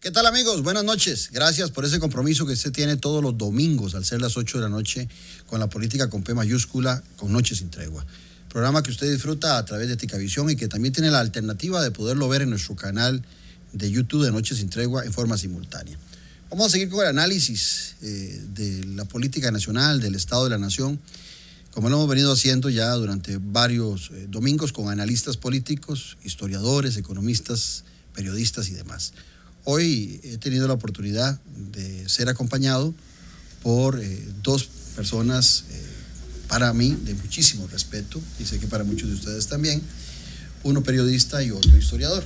¿Qué tal, amigos? Buenas noches. Gracias por ese compromiso que usted tiene todos los domingos al ser las 8 de la noche con la política con P mayúscula, con Noches sin Tregua. Programa que usted disfruta a través de Ticavisión y que también tiene la alternativa de poderlo ver en nuestro canal de YouTube de Noches sin Tregua en forma simultánea. Vamos a seguir con el análisis de la política nacional, del Estado de la Nación, como lo hemos venido haciendo ya durante varios domingos con analistas políticos, historiadores, economistas, periodistas y demás. Hoy he tenido la oportunidad de ser acompañado por dos personas para mí de muchísimo respeto, y sé que para muchos de ustedes también, uno periodista y otro historiador.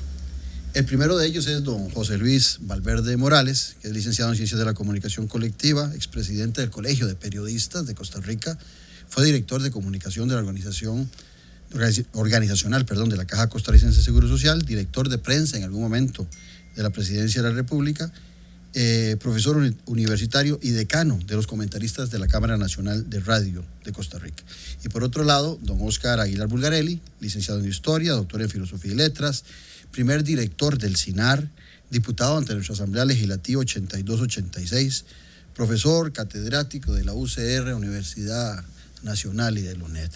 El primero de ellos es don José Luis Valverde Morales, que es licenciado en Ciencias de la Comunicación Colectiva, expresidente del Colegio de Periodistas de Costa Rica, fue director de comunicación de la organizacional de la Caja Costarricense de Seguro Social, director de prensa en algún momento de la Presidencia de la República, profesor universitario y decano de los comentaristas de la Cámara Nacional de Radio de Costa Rica. Y por otro lado, don Óscar Aguilar Bulgarelli, licenciado en Historia, doctor en Filosofía y Letras, primer director del CINAR, diputado ante nuestra Asamblea Legislativa 82-86, profesor catedrático de la UCR, Universidad Nacional y de la UNED.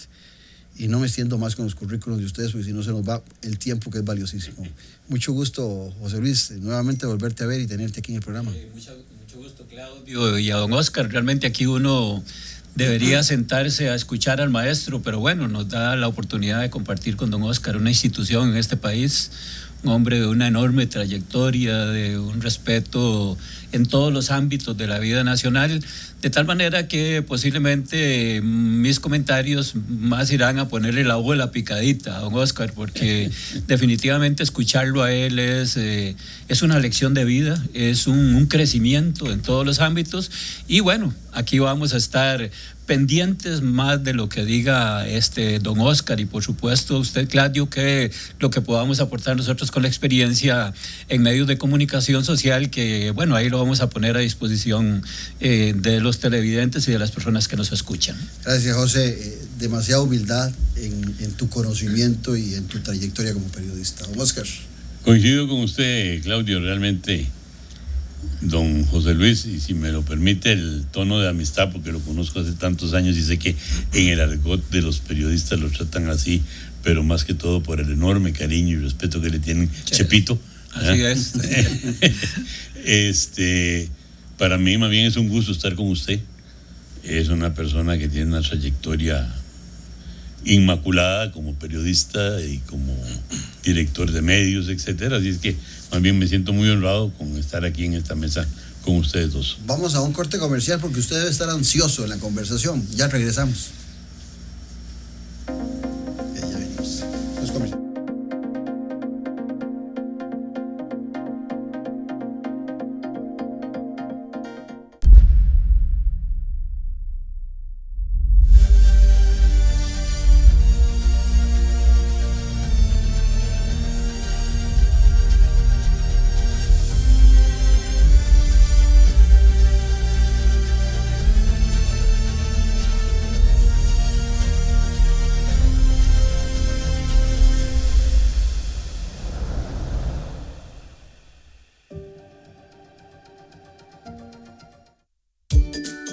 Y no me extiendo más con los currículos de ustedes, porque si no se nos va el tiempo, que es valiosísimo. Mucho gusto, José Luis, nuevamente volverte a ver y tenerte aquí en el programa. Mucho gusto, Claudio, y a don Óscar. Realmente aquí uno debería sentarse a escuchar al maestro, pero bueno, nos da la oportunidad de compartir con don Óscar una institución en este país, un hombre de una enorme trayectoria, de un respeto en todos los ámbitos de la vida nacional, de tal manera que posiblemente mis comentarios más irán a ponerle el agua a la picadita a don Óscar, porque definitivamente escucharlo a él es una lección de vida, es un crecimiento en todos los ámbitos, y bueno, aquí vamos a estar pendientes más de lo que diga don Óscar, y por supuesto usted, Claudio, que lo que podamos aportar nosotros con la experiencia en medios de comunicación social, que bueno, ahí lo vamos a poner a disposición de los televidentes y de las personas que nos escuchan. Gracias, José. Demasiada humildad en tu conocimiento y en tu trayectoria como periodista. Don Óscar. Coincido con usted, Claudio, realmente, don José Luis, y si me lo permite el tono de amistad, porque lo conozco hace tantos años y sé que en el argot de los periodistas lo tratan así, pero más que todo por el enorme cariño y respeto que le tienen. Chepito. Así es. Para mí más bien es un gusto estar con usted. Es una persona que tiene una trayectoria inmaculada como periodista y como director de medios, etcétera. Así es que más bien me siento muy honrado con estar aquí en esta mesa con ustedes dos. Vamos a un corte comercial porque usted debe estar ansioso en la conversación. Ya regresamos. Ya venimos. Los comerciales.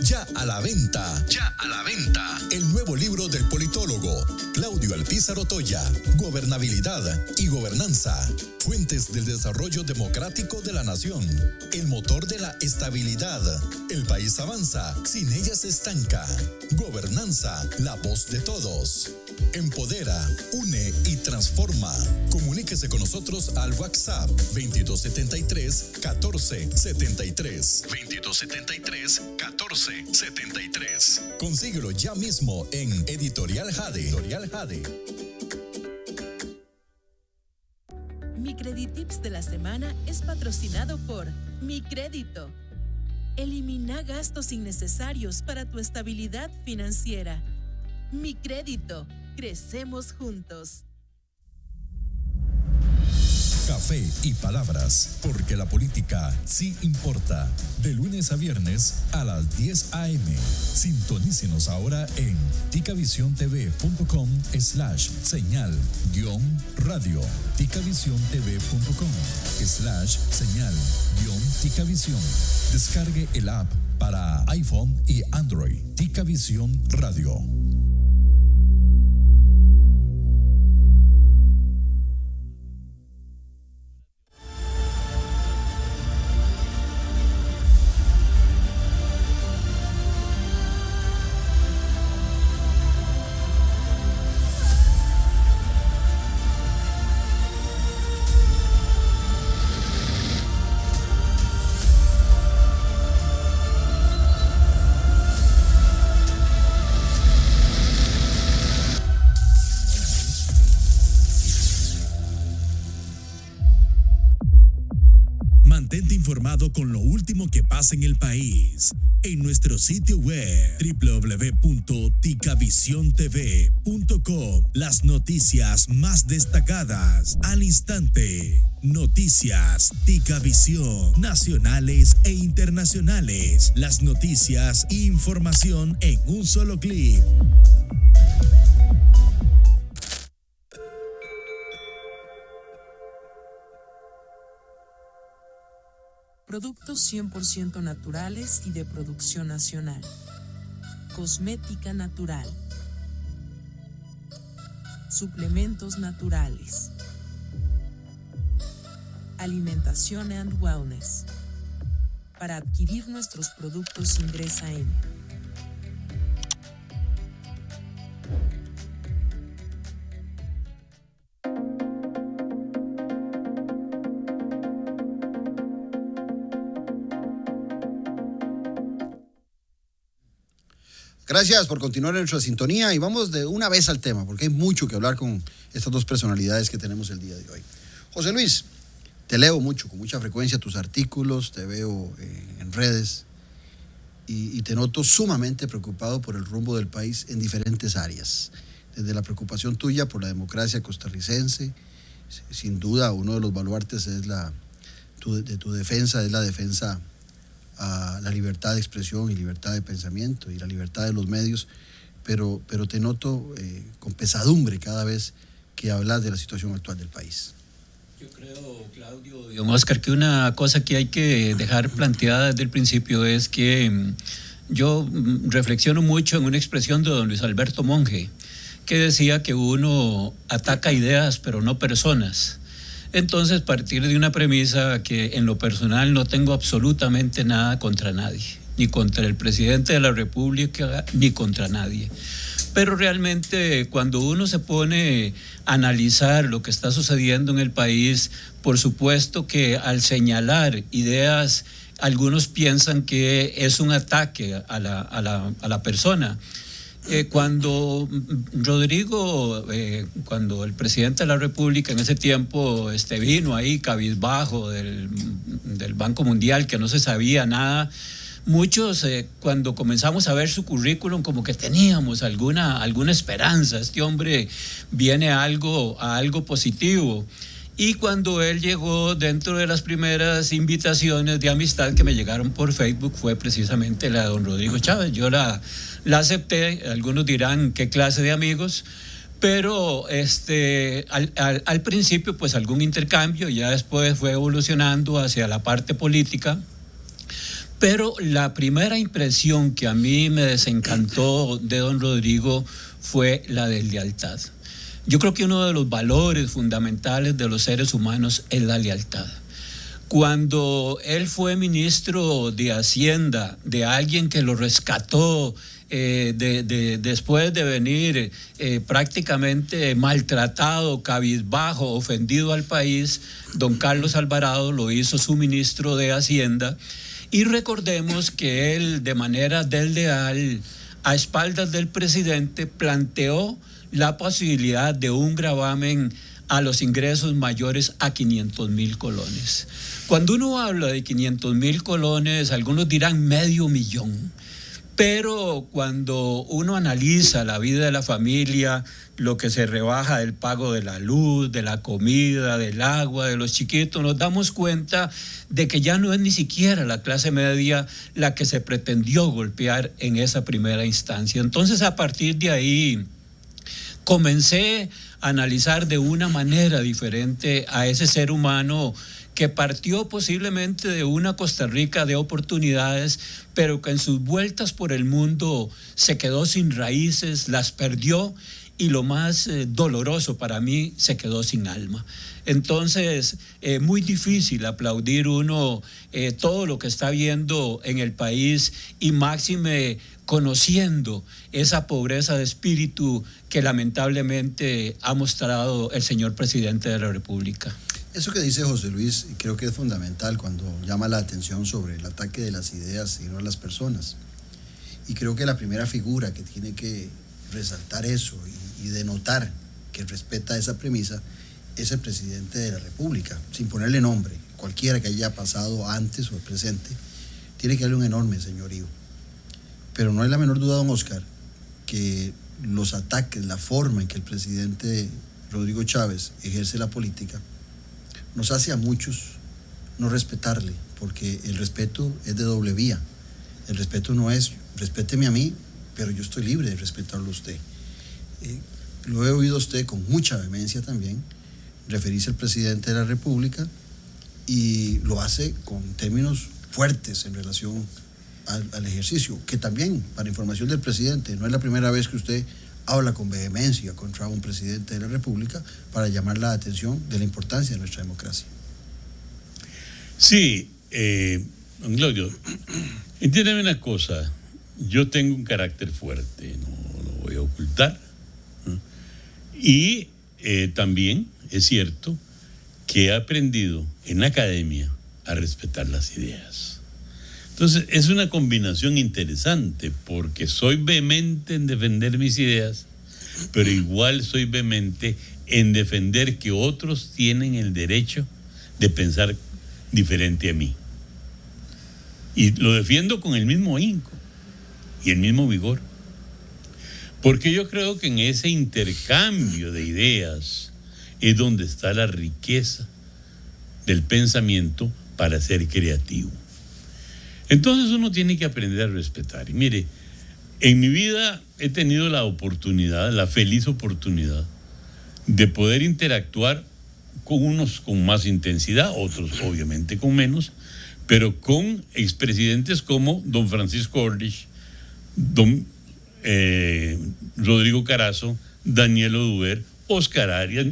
Ya a la venta, el nuevo libro del politólogo Claudio Alpizar Otoya, Gobernabilidad y Gobernanza, fuentes del desarrollo democrático de la nación, el motor de la estabilidad. El país avanza, sin ella se estanca. Gobernanza, la voz de todos. Empodera, une y transforma. Comuníquese con nosotros al WhatsApp 2273-1473. 2273-1473. Consíguelo ya mismo en Editorial Jade. Mi Creditips de la semana es patrocinado por Mi Crédito. Elimina gastos innecesarios para tu estabilidad financiera. Mi Crédito. Crecemos juntos. Café y palabras, porque la política sí importa. De lunes a viernes a las 10 a.m. Sintonícenos ahora en ticavisiontv.com/señal-radio. ticavisiontv.com/señal-ticavisión. Descargue el app para iPhone y Android. Ticavisión Radio. Mantente informado con lo último que pasa en el país en nuestro sitio web www.ticavisiontv.com. Las noticias más destacadas al instante. Noticias Ticavisión, nacionales e internacionales. Las noticias e información en un solo clic. Productos 100% naturales y de producción nacional. Cosmética natural. Suplementos naturales. Alimentación and wellness. Para adquirir nuestros productos ingresa en Gracias por continuar en nuestra sintonía y vamos de una vez al tema, porque hay mucho que hablar con estas dos personalidades que tenemos el día de hoy. José Luis, te leo mucho, con mucha frecuencia tus artículos, te veo en redes y te noto sumamente preocupado por el rumbo del país en diferentes áreas. Desde la preocupación tuya por la democracia costarricense, sin duda uno de los baluartes es tu defensa, es la defensa a la libertad de expresión y libertad de pensamiento y la libertad de los medios, pero te noto con pesadumbre cada vez que hablas de la situación actual del país. Yo creo, Claudio y don Oscar, que una cosa que hay que dejar planteada desde el principio es que yo reflexiono mucho en una expresión de don Luis Alberto Monge, que decía que uno ataca ideas pero no personas. Entonces, partir de una premisa que en lo personal no tengo absolutamente nada contra nadie, ni contra el presidente de la República, ni contra nadie. Pero realmente cuando uno se pone a analizar lo que está sucediendo en el país, por supuesto que al señalar ideas, algunos piensan que es un ataque a la persona. Cuando Rodrigo, cuando el presidente de la República en ese tiempo vino ahí cabizbajo del Banco Mundial, que no se sabía nada, muchos cuando comenzamos a ver su currículum como que teníamos alguna esperanza, este hombre viene a algo positivo. Y cuando él llegó, dentro de las primeras invitaciones de amistad que me llegaron por Facebook fue precisamente la de don Rodrigo Chávez. Yo la acepté, algunos dirán qué clase de amigos, pero al principio pues algún intercambio, ya después fue evolucionando hacia la parte política. Pero la primera impresión que a mí me desencantó de don Rodrigo fue la de lealtad. Yo creo que uno de los valores fundamentales de los seres humanos es la lealtad. Cuando él fue ministro de Hacienda, de alguien que lo rescató después de venir prácticamente maltratado, cabizbajo, ofendido al país, don Carlos Alvarado lo hizo su ministro de Hacienda. Y recordemos que él, de manera desleal, a espaldas del presidente, planteó la posibilidad de un gravamen a los ingresos mayores a 500,000 colones. Cuando uno habla de 500,000 colones, algunos dirán $500,000, Pero cuando uno analiza la vida de la familia, lo que se rebaja del pago de la luz, de la comida, del agua, de los chiquitos, nos damos cuenta de que ya no es ni siquiera la clase media la que se pretendió golpear en esa primera instancia. Entonces, a partir de ahí, comencé a analizar de una manera diferente a ese ser humano que partió posiblemente de una Costa Rica de oportunidades, pero que en sus vueltas por el mundo se quedó sin raíces, las perdió, y lo más doloroso para mí, se quedó sin alma. Entonces, muy difícil aplaudir uno todo lo que está viendo en el país, y máxime conociendo esa pobreza de espíritu que lamentablemente ha mostrado el señor presidente de la República. Eso que dice José Luis creo que es fundamental cuando llama la atención sobre el ataque de las ideas y no de las personas. Y creo que la primera figura que tiene que resaltar eso y denotar que respeta esa premisa es el presidente de la República, sin ponerle nombre. Cualquiera que haya pasado antes o presente, tiene que darle un enorme señorío. Pero no hay la menor duda, don Oscar, que los ataques, la forma en que el presidente Rodrigo Chávez ejerce la política, nos hace a muchos no respetarle, porque el respeto es de doble vía. El respeto no es, respéteme a mí, pero yo estoy libre de respetarlo a usted. Lo he oído a usted con mucha vehemencia también referirse al presidente de la República, y lo hace con términos fuertes en relación al ejercicio, que también, para información del presidente, no es la primera vez que usted habla con vehemencia contra un presidente de la República para llamar la atención de la importancia de nuestra democracia. Sí, don Claudio, entiéndeme una cosa, yo tengo un carácter fuerte, no lo voy a ocultar, ¿no? Y también es cierto que he aprendido en la academia a respetar las ideas. Entonces, es una combinación interesante, porque soy vehemente en defender mis ideas, pero igual soy vehemente en defender que otros tienen el derecho de pensar diferente a mí. Y lo defiendo con el mismo ahínco y el mismo vigor. Porque yo creo que en ese intercambio de ideas es donde está la riqueza del pensamiento para ser creativo. Entonces uno tiene que aprender a respetar. Y mire, en mi vida he tenido la oportunidad, la feliz oportunidad, de poder interactuar con unos con más intensidad, otros obviamente con menos, pero con expresidentes como don Francisco Orlich, don Rodrigo Carazo, Daniel Oduber, Oscar Arias,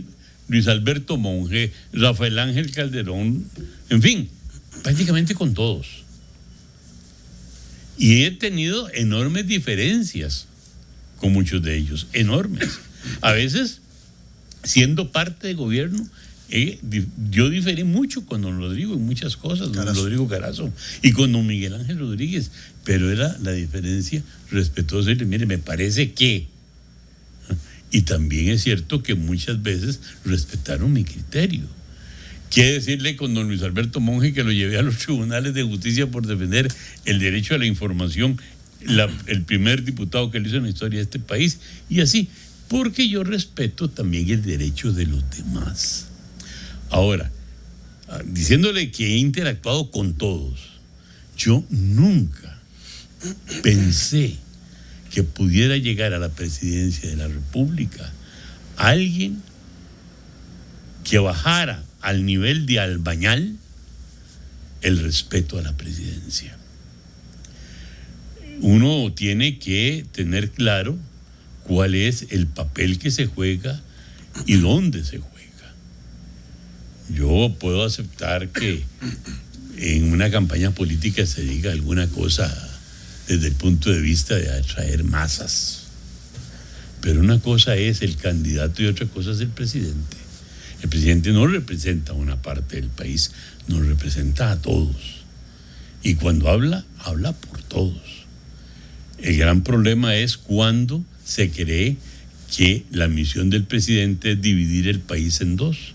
Luis Alberto Monge, Rafael Ángel Calderón, en fin, prácticamente con todos. Y he tenido enormes diferencias con muchos de ellos, enormes. A veces, siendo parte de gobierno, yo diferí mucho con don Rodrigo en muchas cosas, don Rodrigo Carazo, y con don Miguel Ángel Rodríguez, pero era la diferencia respetuosa. Mire, me parece que... Y también es cierto que muchas veces respetaron mi criterio. Quiere decirle con don Luis Alberto Monge, que lo llevé a los tribunales de justicia por defender el derecho a la información, el primer diputado que lo hizo en la historia de este país, y así, porque yo respeto también el derecho de los demás. Ahora, diciéndole que he interactuado con todos, yo nunca pensé que pudiera llegar a la presidencia de la República alguien que bajara al nivel de Albañal el respeto a la presidencia. Uno tiene que tener claro cuál es el papel que se juega y dónde se juega. Yo puedo aceptar que en una campaña política se diga alguna cosa desde el punto de vista de atraer masas, pero una cosa es el candidato y otra cosa es el presidente. El presidente no representa a una parte del país, nos representa a todos. Y cuando habla, habla por todos. El gran problema es cuando se cree que la misión del presidente es dividir el país en dos.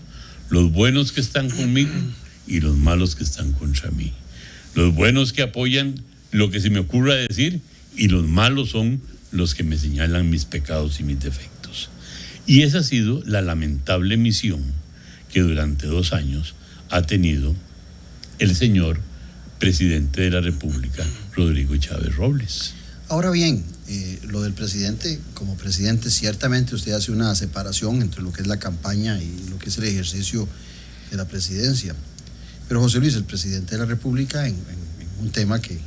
Los buenos que están conmigo y los malos que están contra mí. Los buenos que apoyan lo que se me ocurra decir y los malos son los que me señalan mis pecados y mis defectos. Y esa ha sido la lamentable misión que durante 2 años ha tenido el señor presidente de la República, Rodrigo Chávez Robles. Ahora bien, lo del presidente, como presidente, ciertamente usted hace una separación entre lo que es la campaña y lo que es el ejercicio de la presidencia. Pero José Luis, el presidente de la República, en un tema que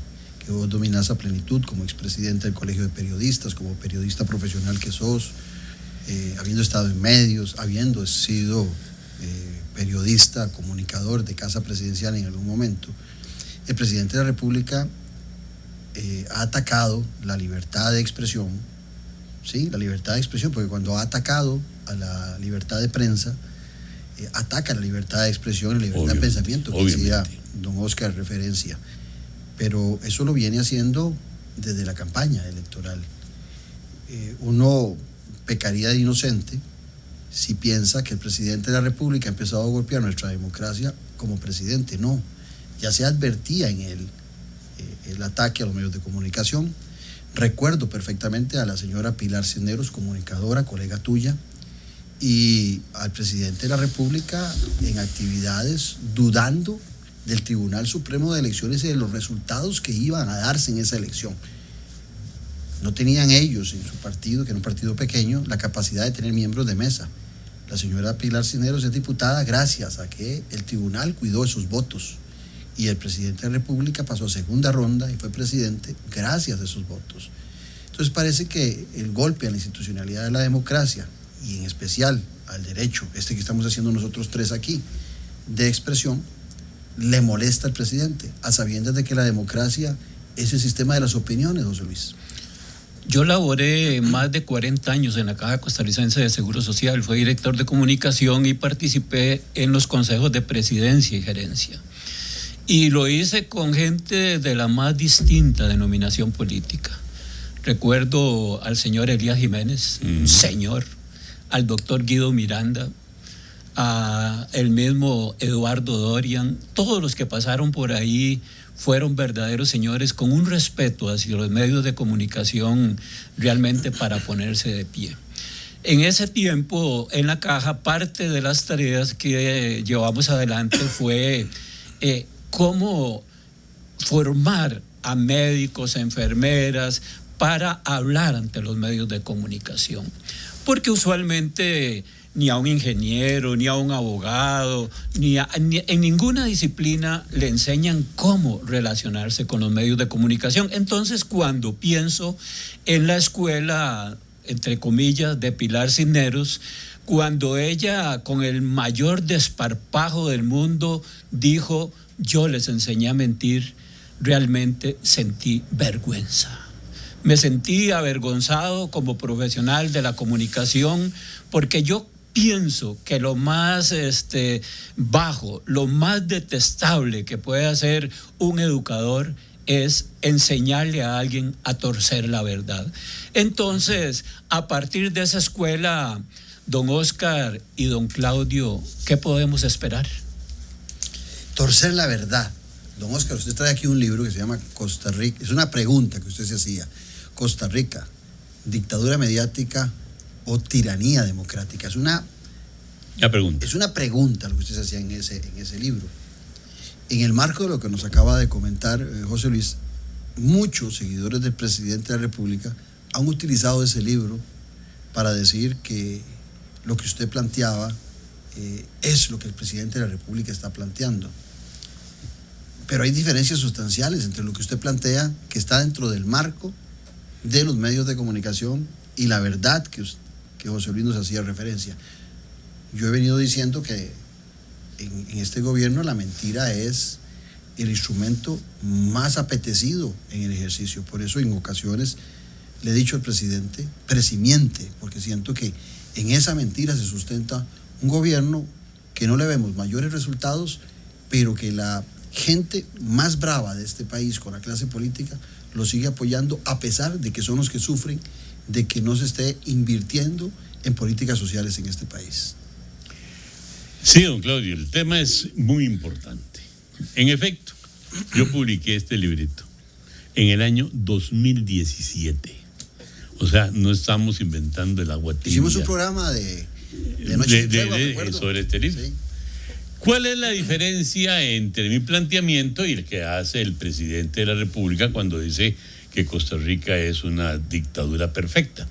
vos dominás a plenitud, como expresidente del Colegio de Periodistas, como periodista profesional que sos, habiendo estado en medios, habiendo sido periodista, comunicador de Casa Presidencial en algún momento, el presidente de la República ha atacado la libertad de expresión, ¿sí? La libertad de expresión, porque cuando ha atacado a la libertad de prensa, ataca la libertad de expresión, la libertad de pensamiento, que decía don Oscar referencia. Pero eso lo viene haciendo desde la campaña electoral. Uno pecaría de inocente si piensa que el presidente de la República ha empezado a golpear nuestra democracia como presidente. No, ya se advertía en él el ataque a los medios de comunicación. Recuerdo perfectamente a la señora Pilar Cisneros, comunicadora, colega tuya, y al presidente de la República en actividades dudando del Tribunal Supremo de Elecciones y de los resultados que iban a darse en esa elección. No tenían ellos en su partido, que era un partido pequeño, la capacidad de tener miembros de mesa. La señora Pilar Cisneros es diputada gracias a que el tribunal cuidó esos votos. Y el presidente de la República pasó a segunda ronda y fue presidente gracias a esos votos. Entonces parece que el golpe a la institucionalidad de la democracia, y en especial al derecho, que estamos haciendo nosotros 3 aquí, de expresión, le molesta al presidente, a sabiendas de que la democracia es el sistema de las opiniones, José Luis. Yo laboré más de 40 años en la Caja Costarricense de Seguro Social, fui director de comunicación y participé en los consejos de presidencia y gerencia. Y lo hice con gente de la más distinta denominación política. Recuerdo al señor Elías Jiménez, un señor, al doctor Guido Miranda, a el mismo Eduardo Dorian. Todos los que pasaron por ahí fueron verdaderos señores con un respeto hacia los medios de comunicación realmente para ponerse de pie. En ese tiempo, en la Caja, parte de las tareas que llevamos adelante fue cómo formar a médicos, a enfermeras, para hablar ante los medios de comunicación. Porque usualmente ni a un ingeniero, ni a un abogado, ni en ninguna disciplina le enseñan cómo relacionarse con los medios de comunicación. Entonces, cuando pienso en la escuela, entre comillas, de Pilar Cisneros, cuando ella, con el mayor desparpajo del mundo, dijo: yo les enseñé a mentir, realmente sentí vergüenza. Me sentí avergonzado como profesional de la comunicación, porque yo pienso que lo más bajo, lo más detestable que puede hacer un educador es enseñarle a alguien a torcer la verdad. Entonces, a partir de esa escuela, don Oscar y don Claudio, ¿qué podemos esperar? Torcer la verdad. Don Oscar, usted trae aquí un libro que se llama Costa Rica. Es una pregunta que usted se hacía. Costa Rica, dictadura mediática o tiranía democrática. Es una pregunta lo que usted se hacía en ese libro. En el marco de lo que nos acaba de comentar José Luis, muchos seguidores del presidente de la República han utilizado ese libro para decir que lo que usted planteaba es lo que el presidente de la República está planteando. Pero hay diferencias sustanciales entre lo que usted plantea, que está dentro del marco de los medios de comunicación, y la verdad que José Luis nos hacía referencia. Yo he venido diciendo que en este gobierno la mentira es el instrumento más apetecido en el ejercicio. Por eso en ocasiones le he dicho al presidente, presimiente, porque siento que en esa mentira se sustenta un gobierno que no le vemos mayores resultados, pero que la gente más brava de este país, con la clase política, lo sigue apoyando, a pesar de que son los que sufren de que no se esté invirtiendo en políticas sociales en este país. Sí, don Claudio, el tema es muy importante. En efecto, yo publiqué este librito en el año 2017. O sea, no estamos inventando el agua tibia. Hicimos un programa de Noche sin Tregua, sobre este libro. Sí. ¿Cuál es la diferencia entre mi planteamiento y el que hace el presidente de la República cuando dice que Costa Rica es una dictadura perfecta?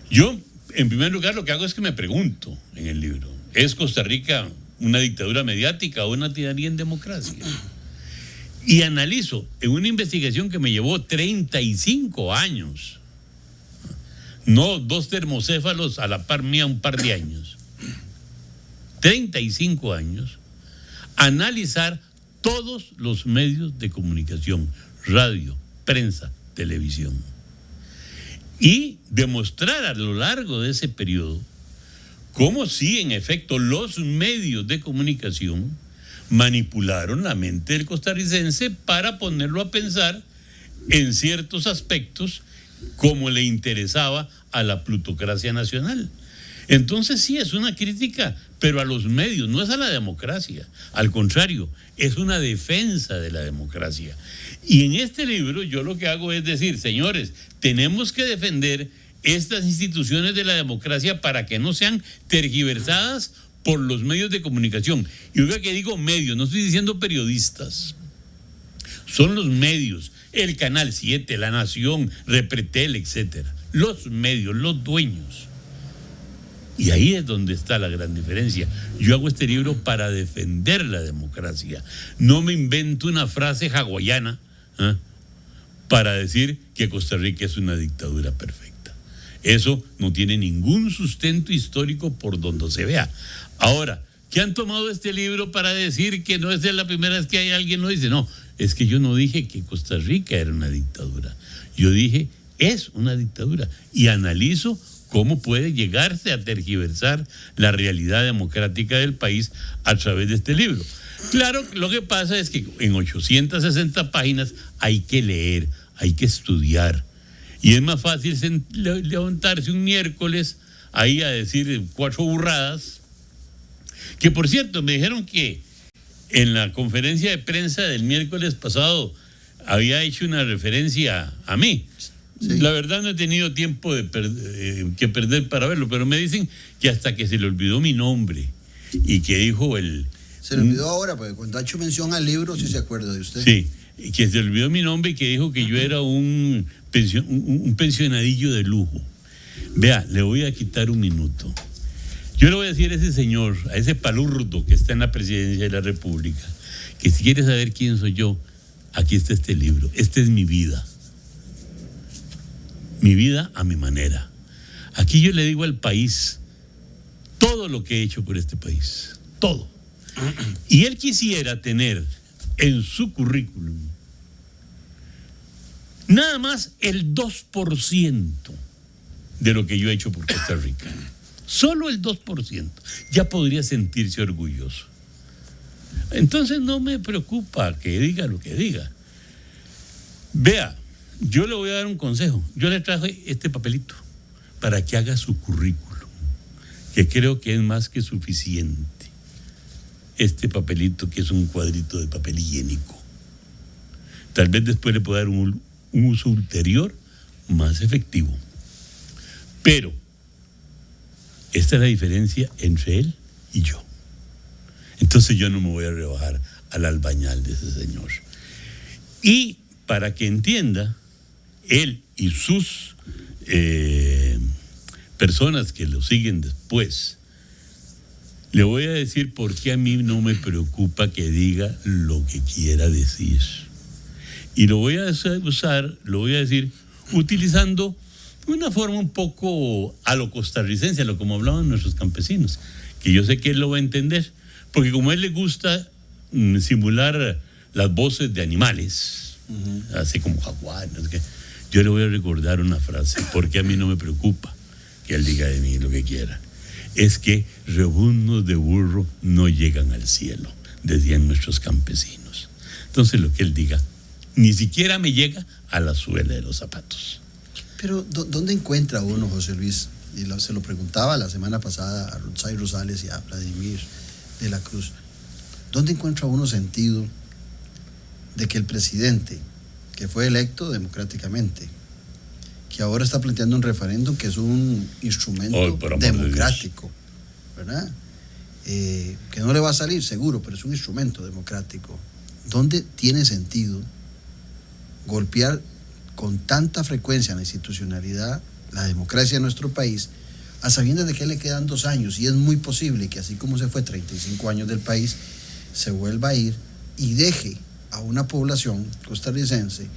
Yo, en primer lugar, lo que hago es que me pregunto en el libro, ¿es Costa Rica una dictadura mediática o una tiranía en democracia? Y analizo en una investigación que me llevó 35 años, no 2 termocéfalos a la par mía un par de años, 35 años, analizar todos los medios de comunicación, radio, prensa, televisión, y demostrar a lo largo de ese periodo cómo sí, en efecto, los medios de comunicación manipularon la mente del costarricense para ponerlo a pensar en ciertos aspectos como le interesaba a la plutocracia nacional. Entonces sí, es una crítica, pero a los medios, no es a la democracia. Al contrario, es una defensa de la democracia. Y en este libro yo lo que hago es decir, señores, tenemos que defender estas instituciones de la democracia para que no sean tergiversadas por los medios de comunicación. Y oiga que digo medios, no estoy diciendo periodistas. Son los medios, el Canal 7, La Nación, Repretel, etcétera. Los medios, los dueños. Y ahí es donde está la gran diferencia. Yo hago este libro para defender la democracia. No me invento una frase hawaiana para decir que Costa Rica es una dictadura perfecta. Eso no tiene ningún sustento histórico por donde se vea. Ahora, ¿qué han tomado este libro para decir que no es la primera vez que hay alguien lo dice? No, es que yo no dije que Costa Rica era una dictadura. Yo dije, es una dictadura. Y analizo cómo puede llegarse a tergiversar la realidad democrática del país a través de este libro. Claro, lo que pasa es que en 860 páginas hay que leer, hay que estudiar. Y es más fácil levantarse un miércoles ahí a decir 4 burradas. Que por cierto, me dijeron que en la conferencia de prensa del miércoles pasado había hecho una referencia a mí. Sí. La verdad no he tenido tiempo que perder para verlo, pero me dicen que hasta que se le olvidó mi nombre y que dijo Se le olvidó ahora, porque cuando ha hecho mención al libro sí se acuerda de usted. Sí, que se le olvidó mi nombre y que dijo que yo era un pensionadillo de lujo. Vea, le voy a quitar un minuto. Yo le voy a decir a ese señor, a ese palurdo que está en la presidencia de la República, que si quiere saber quién soy yo, aquí está este libro. Esta es mi vida. Mi vida a mi manera. Aquí yo le digo al país todo lo que he hecho por este país. Todo. Y él quisiera tener en su currículum nada más el 2% de lo que yo he hecho por Costa Rica. Solo el 2%. Ya podría sentirse orgulloso. Entonces no me preocupa que diga lo que diga. Vea, yo le voy a dar un consejo. Yo le traje este papelito para que haga su currículum, que creo que es más que suficiente. Este papelito que es un cuadrito de papel higiénico. Tal vez después le pueda dar un uso ulterior más efectivo. Pero esta es la diferencia entre él y yo. Entonces yo no me voy a rebajar al albañal de ese señor. Y para que entienda, él y sus personas que lo siguen después, le voy a decir por qué a mí no me preocupa que diga lo que quiera decir. Y lo voy a decir utilizando una forma un poco a lo costarricense, a lo como hablaban nuestros campesinos, que yo sé que él lo va a entender, porque como a él le gusta simular las voces de animales, así como jaguar, no sé qué, yo le voy a recordar una frase, porque a mí no me preocupa que él diga de mí lo que quiera. Es que rebuznos de burro no llegan al cielo, decían nuestros campesinos. Entonces lo que él diga ni siquiera me llega a la suela de los zapatos. Pero ¿dónde encuentra uno, José Luis? Y se lo preguntaba la semana pasada a Ronsay Rosales y a Vladimir de la Cruz. ¿Dónde encuentra uno sentido de que el presidente que fue electo democráticamente, que ahora está planteando un referéndum que es un instrumento democrático, ¿verdad? Que no le va a salir seguro, pero es un instrumento democrático. ¿Dónde tiene sentido golpear con tanta frecuencia la institucionalidad, la democracia en nuestro país, a sabiendas de que le quedan 2 años? Y es muy posible que así como se fue 35 años del país, se vuelva a ir y deje a una población costarricense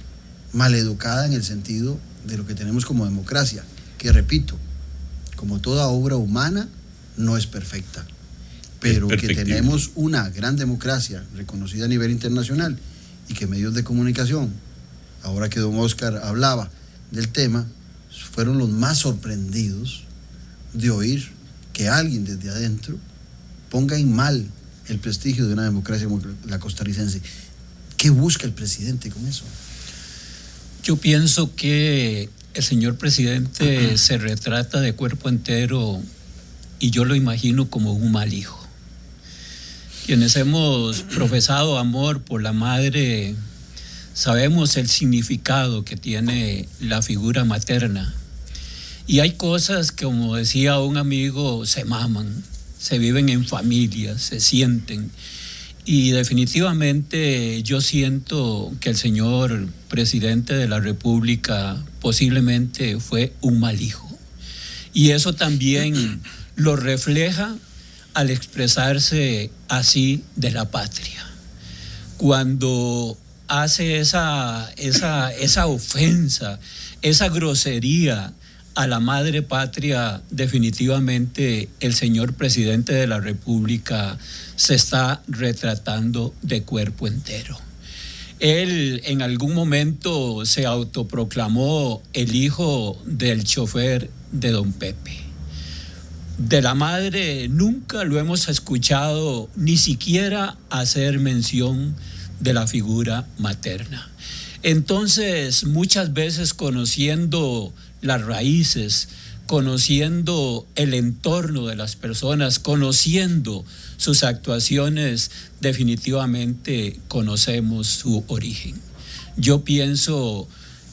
maleducada en el sentido de lo que tenemos como democracia, que repito, como toda obra humana, no es perfecta, pero que tenemos una gran democracia reconocida a nivel internacional y que medios de comunicación, ahora que don Oscar hablaba del tema, fueron los más sorprendidos de oír que alguien desde adentro ponga en mal el prestigio de una democracia como la costarricense. ¿Qué busca el presidente con eso? Yo pienso que el señor presidente se retrata de cuerpo entero y yo lo imagino como un mal hijo. Quienes hemos profesado amor por la madre sabemos el significado que tiene la figura materna. Y hay cosas que, como decía un amigo, se maman, se viven en familia, se sienten. Y definitivamente yo siento que el señor presidente de la República posiblemente fue un mal hijo. Y eso también lo refleja al expresarse así de la patria. Cuando hace esa ofensa, esa grosería a la madre patria, definitivamente el señor presidente de la República se está retratando de cuerpo entero. Él en algún momento se autoproclamó el hijo del chofer de don Pepe. De la madre nunca lo hemos escuchado ni siquiera hacer mención de la figura materna. Entonces, muchas veces conociendo las raíces, conociendo el entorno de las personas, conociendo sus actuaciones, definitivamente conocemos su origen. Yo pienso,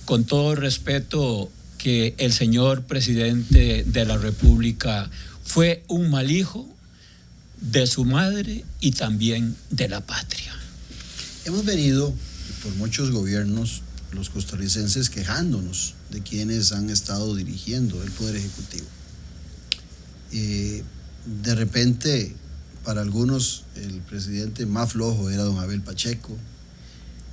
con todo respeto, que el señor presidente de la República fue un mal hijo de su madre y también de la patria. Hemos venido por muchos gobiernos, los costarricenses, quejándonos de quienes han estado dirigiendo el Poder Ejecutivo. De repente, para algunos, el presidente más flojo era don Abel Pacheco.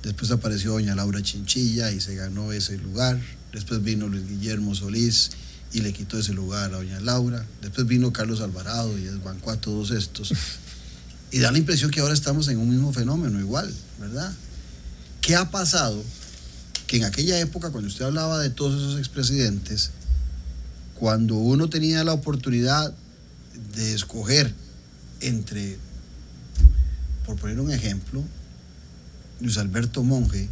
Después apareció doña Laura Chinchilla y se ganó ese lugar. Después vino Luis Guillermo Solís y le quitó ese lugar a doña Laura. Después vino Carlos Alvarado y desbancó a todos estos. Y da la impresión que ahora estamos en un mismo fenómeno igual, ¿verdad? ¿Qué ha pasado? Que en aquella época, cuando usted hablaba de todos esos expresidentes, cuando uno tenía la oportunidad de escoger entre, por poner un ejemplo, Luis Alberto Monge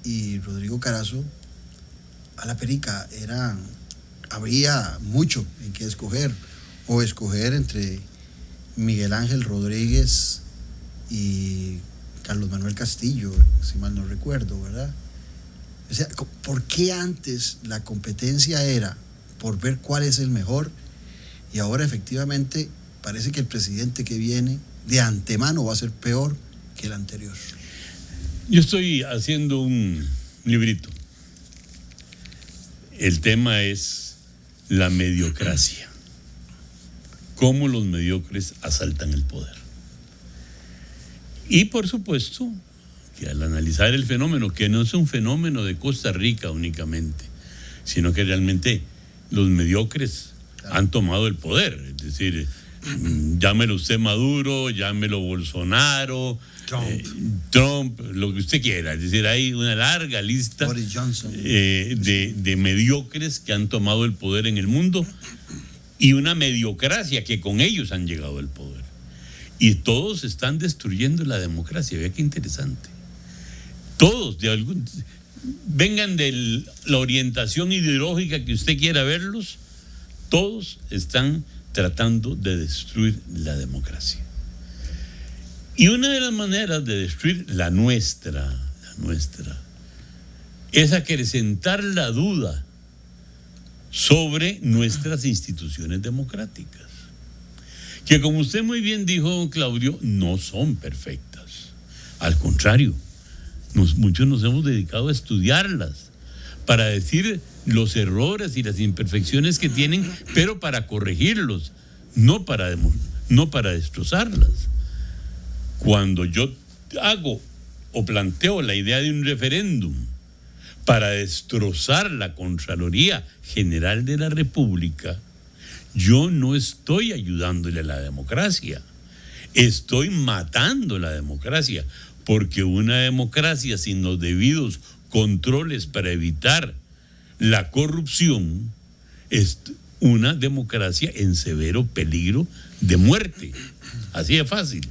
y Rodrigo Carazo, a la perica había mucho en qué escoger, o escoger entre Miguel Ángel Rodríguez y Carlos Manuel Castillo, si mal no recuerdo, ¿verdad? O sea, ¿por qué antes la competencia era por ver cuál es el mejor? Y ahora efectivamente parece que el presidente que viene de antemano va a ser peor que el anterior. Yo estoy haciendo un librito. El tema es la mediocracia. Cómo los mediocres asaltan el poder. Y por supuesto que al analizar el fenómeno, que no es un fenómeno de Costa Rica únicamente, sino que realmente los mediocres han tomado el poder. Es decir, llámelo usted Maduro, llámelo Bolsonaro, Trump, lo que usted quiera. Es decir, hay una larga lista de mediocres que han tomado el poder en el mundo y una mediocracia que con ellos han llegado al poder. Y todos están destruyendo la democracia. Vea qué interesante. Todos, vengan de la orientación ideológica que usted quiera verlos, todos están tratando de destruir la democracia. Y una de las maneras de destruir la nuestra, es acrecentar la duda sobre nuestras instituciones democráticas, que como usted muy bien dijo, don Claudio, no son perfectas. Al contrario, muchos nos hemos dedicado a estudiarlas para decir los errores y las imperfecciones que tienen, pero para corregirlos, no para destrozarlas. Cuando yo hago o planteo la idea de un referéndum para destrozar la Contraloría General de la República, yo no estoy ayudándole a la democracia, estoy matando la democracia, porque una democracia sin los debidos controles para evitar la corrupción es una democracia en severo peligro de muerte. Así de fácil.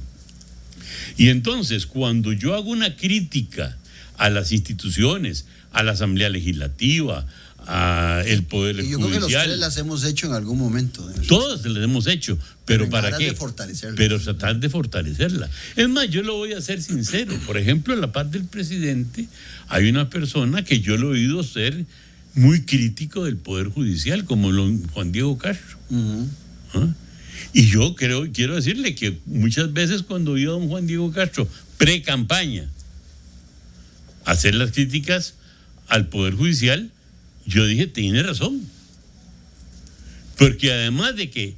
Y entonces, cuando yo hago una crítica a las instituciones, a la Asamblea Legislativa, al Poder Judicial. Yo creo que los tres las hemos hecho en algún momento. Todas las hemos hecho, pero ¿para qué? De fortalecerla. Pero tratar de fortalecerla. Es más, yo lo voy a ser sincero. Por ejemplo, en la parte del presidente, hay una persona que yo lo he oído ser muy crítico del Poder Judicial, como Juan Diego Castro. ¿Ah? Y yo quiero decirle que muchas veces cuando vi a don Juan Diego Castro pre-campaña hacer las críticas al Poder Judicial, yo dije, tiene razón. Porque además de que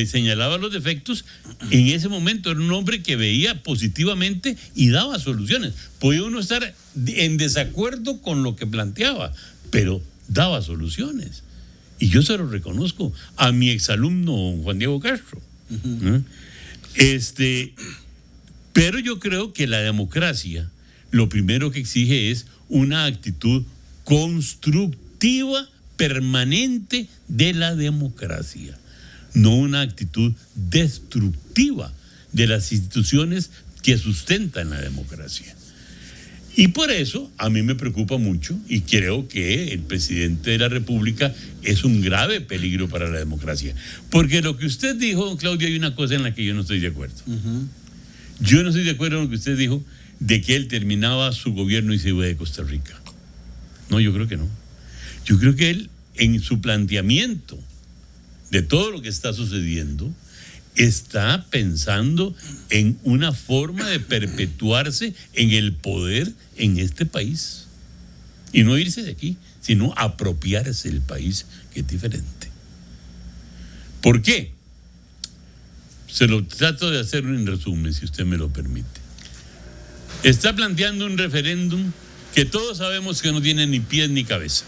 señalaba los defectos, en ese momento era un hombre que veía positivamente y daba soluciones. Podía uno estar en desacuerdo con lo que planteaba, pero daba soluciones. Y yo se lo reconozco a mi exalumno Juan Diego Castro. Pero yo creo que la democracia lo primero que exige es una actitud constructiva permanente de la democracia, no una actitud destructiva de las instituciones que sustentan la democracia. Y por eso a mí me preocupa mucho y creo que el presidente de la República es un grave peligro para la democracia. Porque lo que usted dijo, don Claudio, hay una cosa en la que yo no estoy de acuerdo. Yo no estoy de acuerdo con lo que usted dijo de que él terminaba su gobierno y se iba de Costa Rica. No, yo creo que no. Yo creo que él, en su planteamiento de todo lo que está sucediendo, está pensando en una forma de perpetuarse en el poder en este país. Y no irse de aquí, sino apropiarse del país, que es diferente. ¿Por qué? Se lo trato de hacer en resumen, si usted me lo permite. Está planteando un referéndum que todos sabemos que no tiene ni pies ni cabeza.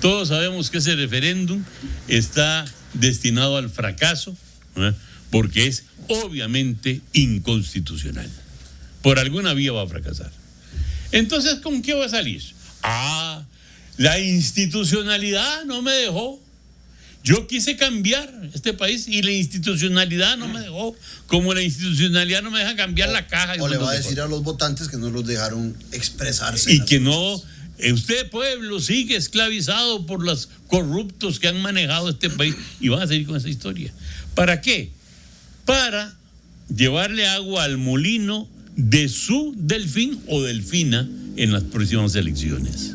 Todos sabemos que ese referéndum está destinado al fracaso, porque es obviamente inconstitucional. Por alguna vía va a fracasar. Entonces, ¿con qué va a salir? La institucionalidad no me dejó. Yo quise cambiar este país y la institucionalidad no me dejó. Como la institucionalidad no me deja cambiar la caja. O le va a decir a los votantes que no los dejaron expresarse. Y que no, usted pueblo sigue esclavizado por los corruptos que han manejado este país y van a seguir con esa historia. ¿Para qué? Para llevarle agua al molino de su delfín o delfina en las próximas elecciones.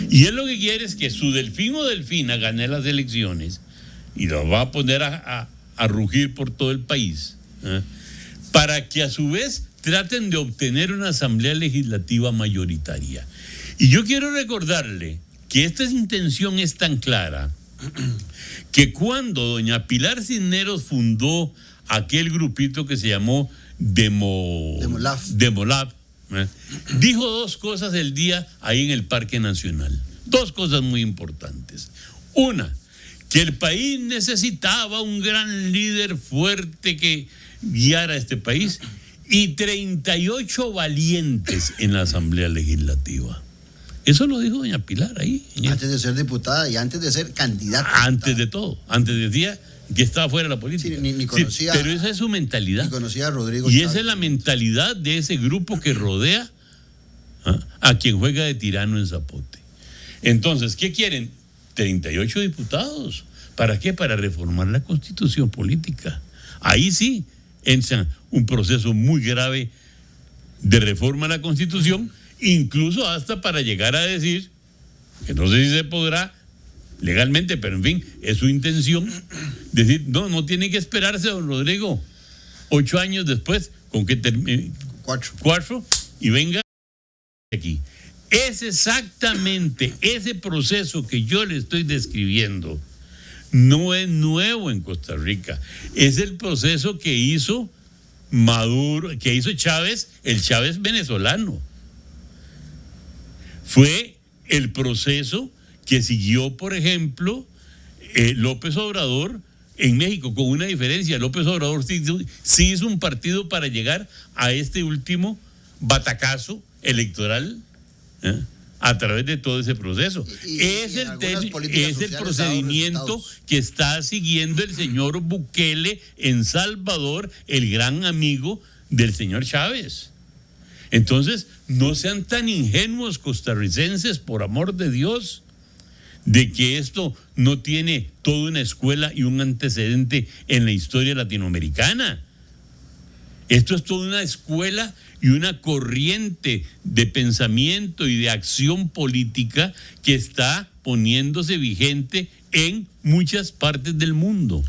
Y él lo que quiere es que su delfín o delfina gane las elecciones y lo va a poner a rugir por todo el país, para que a su vez traten de obtener una asamblea legislativa mayoritaria. Y yo quiero recordarle que esta intención es tan clara que cuando doña Pilar Cisneros fundó aquel grupito que se llamó Demolab, dijo dos cosas el día ahí en el Parque Nacional. Dos cosas muy importantes. Una, que el país necesitaba un gran líder fuerte que guiara a este país y 38 valientes en la Asamblea Legislativa. Eso lo dijo doña Pilar ahí. Antes de ser diputada y antes de ser candidata. Antes de todo. Antes decía que estaba fuera de la política. Sí, ni conocía. Sí, pero esa es su mentalidad. Ni conocía a Rodrigo Y Chávez. esa es la mentalidad de ese grupo que rodea a quien juega de tirano en Zapote. Entonces, ¿qué quieren? 38 diputados. ¿Para qué? Para reformar la Constitución política. Ahí sí entra un proceso muy grave de reforma a la Constitución incluso hasta para llegar a decir, que no sé si se podrá legalmente, pero en fin, es su intención, decir, no tiene que esperarse, don Rodrigo, 8 años después, con que termine 4 y venga aquí. Es exactamente ese proceso que yo le estoy describiendo. No es nuevo en Costa Rica. Es el proceso que hizo Maduro, que hizo Chávez, el Chávez venezolano. Fue el proceso que siguió, por ejemplo, López Obrador en México, con una diferencia. López Obrador sí hizo un partido para llegar a este último batacazo electoral, a través de todo ese proceso. Es el procedimiento que está siguiendo el señor Bukele en Salvador, el gran amigo del señor Chávez. Entonces, no sean tan ingenuos costarricenses, por amor de Dios, de que esto no tiene toda una escuela y un antecedente en la historia latinoamericana. Esto es toda una escuela y una corriente de pensamiento y de acción política que está poniéndose vigente en muchas partes del mundo.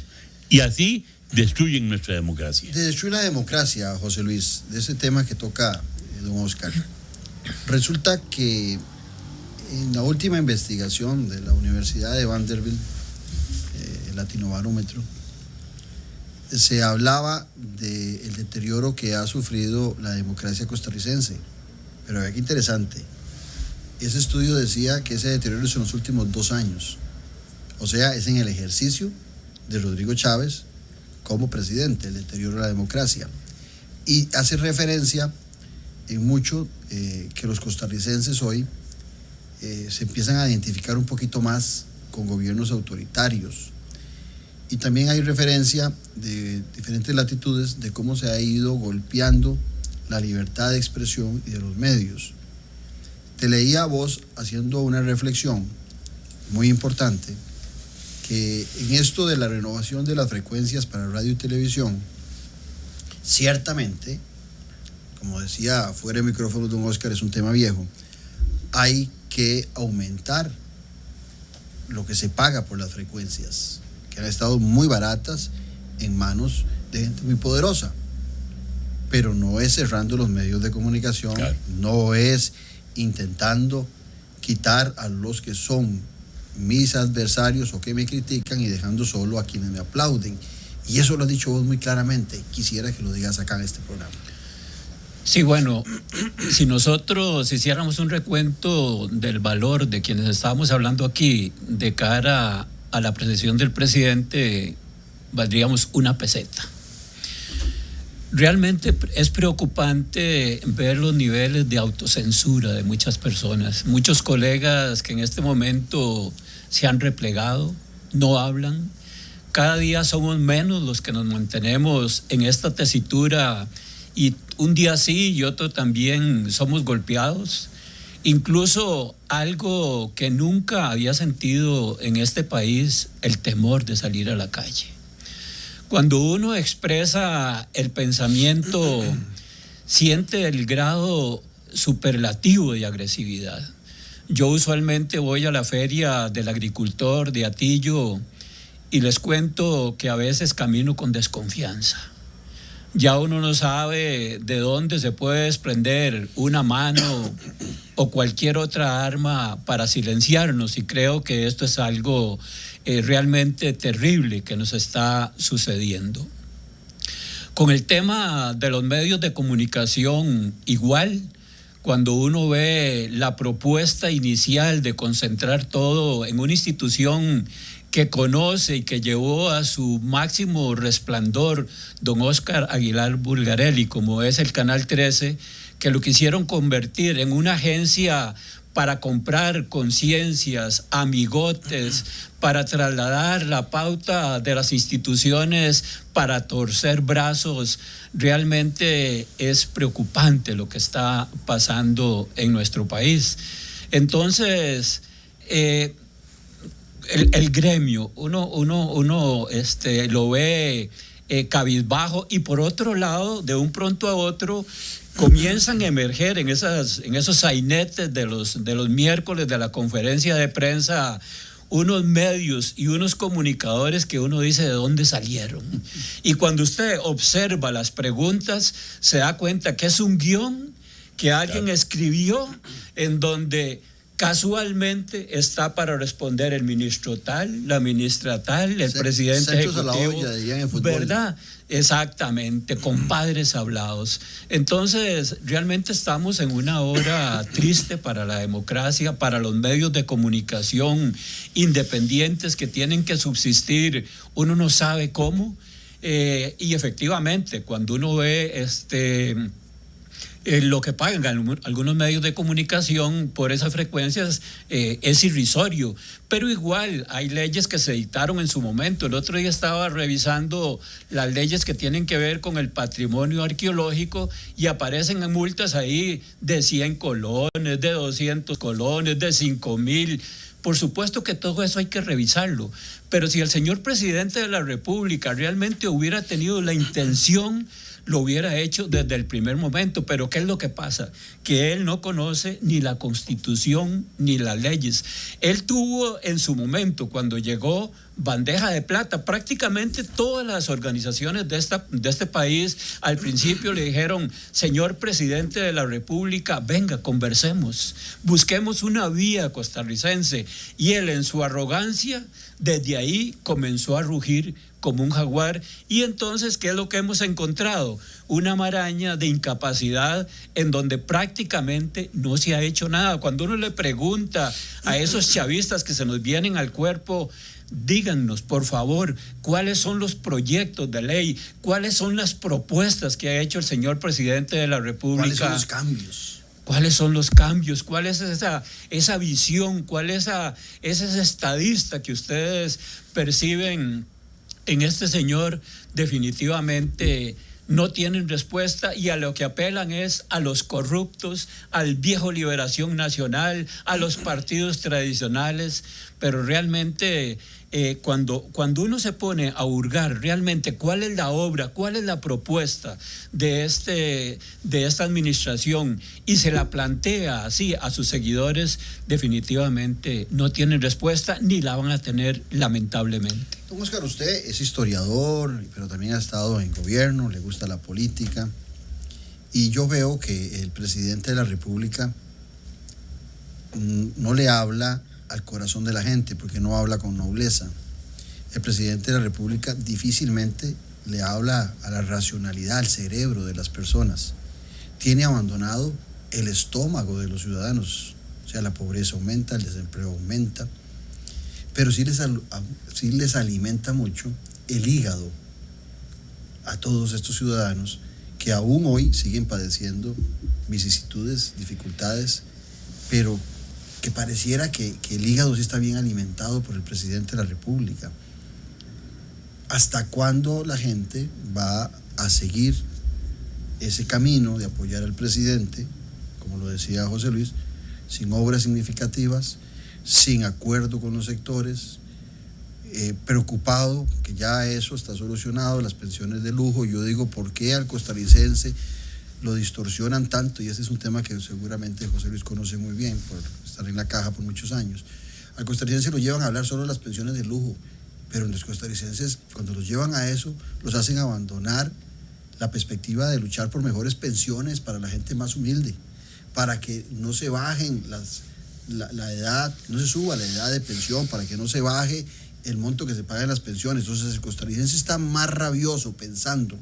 Y así destruyen nuestra democracia. Destruye la democracia, José Luis, de ese tema que toca don Oscar. Resulta que en la última investigación de la Universidad de Vanderbilt, el Latinobarómetro, se hablaba del deterioro que ha sufrido la democracia costarricense. Pero vea qué interesante. Ese estudio decía que ese deterioro es en los últimos 2 años. O sea, es en el ejercicio de Rodrigo Chávez como presidente, el deterioro de la democracia. Y hace referencia en mucho que los costarricenses hoy se empiezan a identificar un poquito más con gobiernos autoritarios. Y también hay referencia de diferentes latitudes de cómo se ha ido golpeando la libertad de expresión y de los medios. Te leía a vos haciendo una reflexión muy importante, que en esto de la renovación de las frecuencias para radio y televisión, ciertamente, como decía fuera de micrófono don Oscar, es un tema viejo, hay que aumentar lo que se paga por las frecuencias, que han estado muy baratas en manos de gente muy poderosa, pero no es cerrando los medios de comunicación, claro. No es intentando quitar a los que son mis adversarios o que me critican y dejando solo a quienes me aplauden. Y eso lo has dicho vos muy claramente. Quisiera que lo digas acá en este programa. Sí, bueno, si nosotros hiciéramos un recuento del valor de quienes estábamos hablando aquí de cara a la precesión del presidente, valdríamos 1 peseta. Realmente es preocupante ver los niveles de autocensura de muchas personas, muchos colegas que en este momento se han replegado, no hablan. Cada día somos menos los que nos mantenemos en esta tesitura y un día sí y otro también somos golpeados. Incluso algo que nunca había sentido en este país, el temor de salir a la calle. Cuando uno expresa el pensamiento, siente el grado superlativo de agresividad. Yo usualmente voy a la feria del agricultor de Atillo y les cuento que a veces camino con desconfianza. Ya uno no sabe de dónde se puede desprender una mano o cualquier otra arma para silenciarnos, y creo que esto es algo realmente terrible que nos está sucediendo. Con el tema de los medios de comunicación, igual, cuando uno ve la propuesta inicial de concentrar todo en una institución que conoce y que llevó a su máximo resplandor don Oscar Aguilar Bulgarelli, como es el Canal 13, que lo quisieron convertir en una agencia para comprar conciencias, amigotes, para trasladar la pauta de las instituciones, para torcer brazos. Realmente es preocupante lo que está pasando en nuestro país. Entonces, el gremio, uno lo ve cabizbajo, y por otro lado, de un pronto a otro, comienzan a emerger en esos sainetes de los miércoles de la conferencia de prensa unos medios y unos comunicadores que uno dice de dónde salieron. Y cuando usted observa las preguntas, se da cuenta que es un guión que alguien escribió en donde casualmente está para responder el ministro tal, la ministra tal, el presidente ejecutivo, ¿verdad? Exactamente, compadres hablados. Entonces, realmente estamos en una hora triste para la democracia, para los medios de comunicación independientes que tienen que subsistir, uno no sabe cómo, y efectivamente, cuando uno ve lo que pagan algunos medios de comunicación por esas frecuencias es irrisorio, pero igual hay leyes que se dictaron en su momento. El otro día estaba revisando las leyes que tienen que ver con el patrimonio arqueológico y aparecen en multas ahí de 100 colones, de 200 colones, de 5,000. Por supuesto que todo eso hay que revisarlo, pero si el señor presidente de la República realmente hubiera tenido la intención, lo hubiera hecho desde el primer momento. Pero ¿qué es lo que pasa? Que él no conoce ni la Constitución ni las leyes. Él tuvo en su momento, cuando llegó, bandeja de plata. Prácticamente todas las organizaciones de este país al principio le dijeron: señor presidente de la República, venga, conversemos, busquemos una vía costarricense. Y él, en su arrogancia, desde ahí comenzó a rugir como un jaguar. Y entonces, ¿qué es lo que hemos encontrado? Una maraña de incapacidad en donde prácticamente no se ha hecho nada. Cuando uno le pregunta a esos chavistas que se nos vienen al cuerpo, díganos, por favor, cuáles son los proyectos de ley, cuáles son las propuestas que ha hecho el señor presidente de la República. ¿Cuáles son los cambios? ¿Cuáles son los cambios? ¿Cuál es esa visión? ¿Cuál es ese estadista que ustedes perciben en este señor? Definitivamente no tienen respuesta, y a lo que apelan es a los corruptos, al viejo Liberación Nacional, a los partidos tradicionales. Pero realmente cuando uno se pone a hurgar realmente cuál es la obra, cuál es la propuesta de esta administración, y se la plantea así a sus seguidores, definitivamente no tienen respuesta ni la van a tener, lamentablemente. Don Oscar, usted es historiador, pero también ha estado en gobierno, le gusta la política, y yo veo que el presidente de la República no le habla al corazón de la gente, porque no habla con nobleza. El presidente de la República difícilmente le habla a la racionalidad, al cerebro de las personas. Tiene abandonado el estómago de los ciudadanos. O sea, la pobreza aumenta, el desempleo aumenta, pero sí les alimenta mucho el hígado a todos estos ciudadanos que aún hoy siguen padeciendo vicisitudes, dificultades, pero que pareciera que el hígado sí está bien alimentado por el presidente de la República. ¿Hasta cuándo la gente va a seguir ese camino de apoyar al presidente, como lo decía José Luis, sin obras significativas, sin acuerdo con los sectores, preocupado que ya eso está solucionado, las pensiones de lujo? Yo digo, ¿por qué al costarricense lo distorsionan tanto? Y ese es un tema que seguramente José Luis conoce muy bien por estar en la caja por muchos años. Al costarricense lo llevan a hablar solo de las pensiones de lujo, pero los costarricenses, cuando los llevan a eso, los hacen abandonar la perspectiva de luchar por mejores pensiones para la gente más humilde, para que no se bajen la edad, no se suba la edad de pensión, para que no se baje el monto que se paga en las pensiones. Entonces el costarricense está más rabioso pensando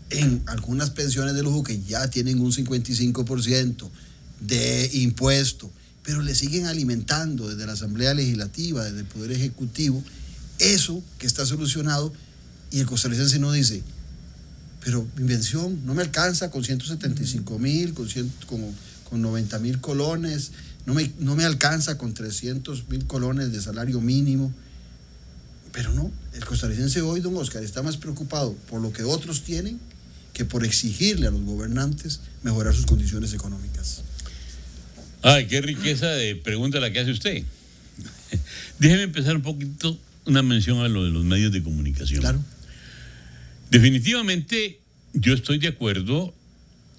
en algunas pensiones de lujo que ya tienen un 55% de impuesto, pero le siguen alimentando desde la Asamblea Legislativa, desde el Poder Ejecutivo, eso que está solucionado, y el costarricense no dice, pero mi pensión no me alcanza con 175,000, con 90,000 colones, no me alcanza con 300,000 colones de salario mínimo. Pero no, el costarricense hoy, don Oscar, está más preocupado por lo que otros tienen que por exigirle a los gobernantes mejorar sus condiciones económicas. Ay, qué riqueza de pregunta la que hace usted. Déjeme empezar un poquito, una mención a lo de los medios de comunicación. Claro. Definitivamente yo estoy de acuerdo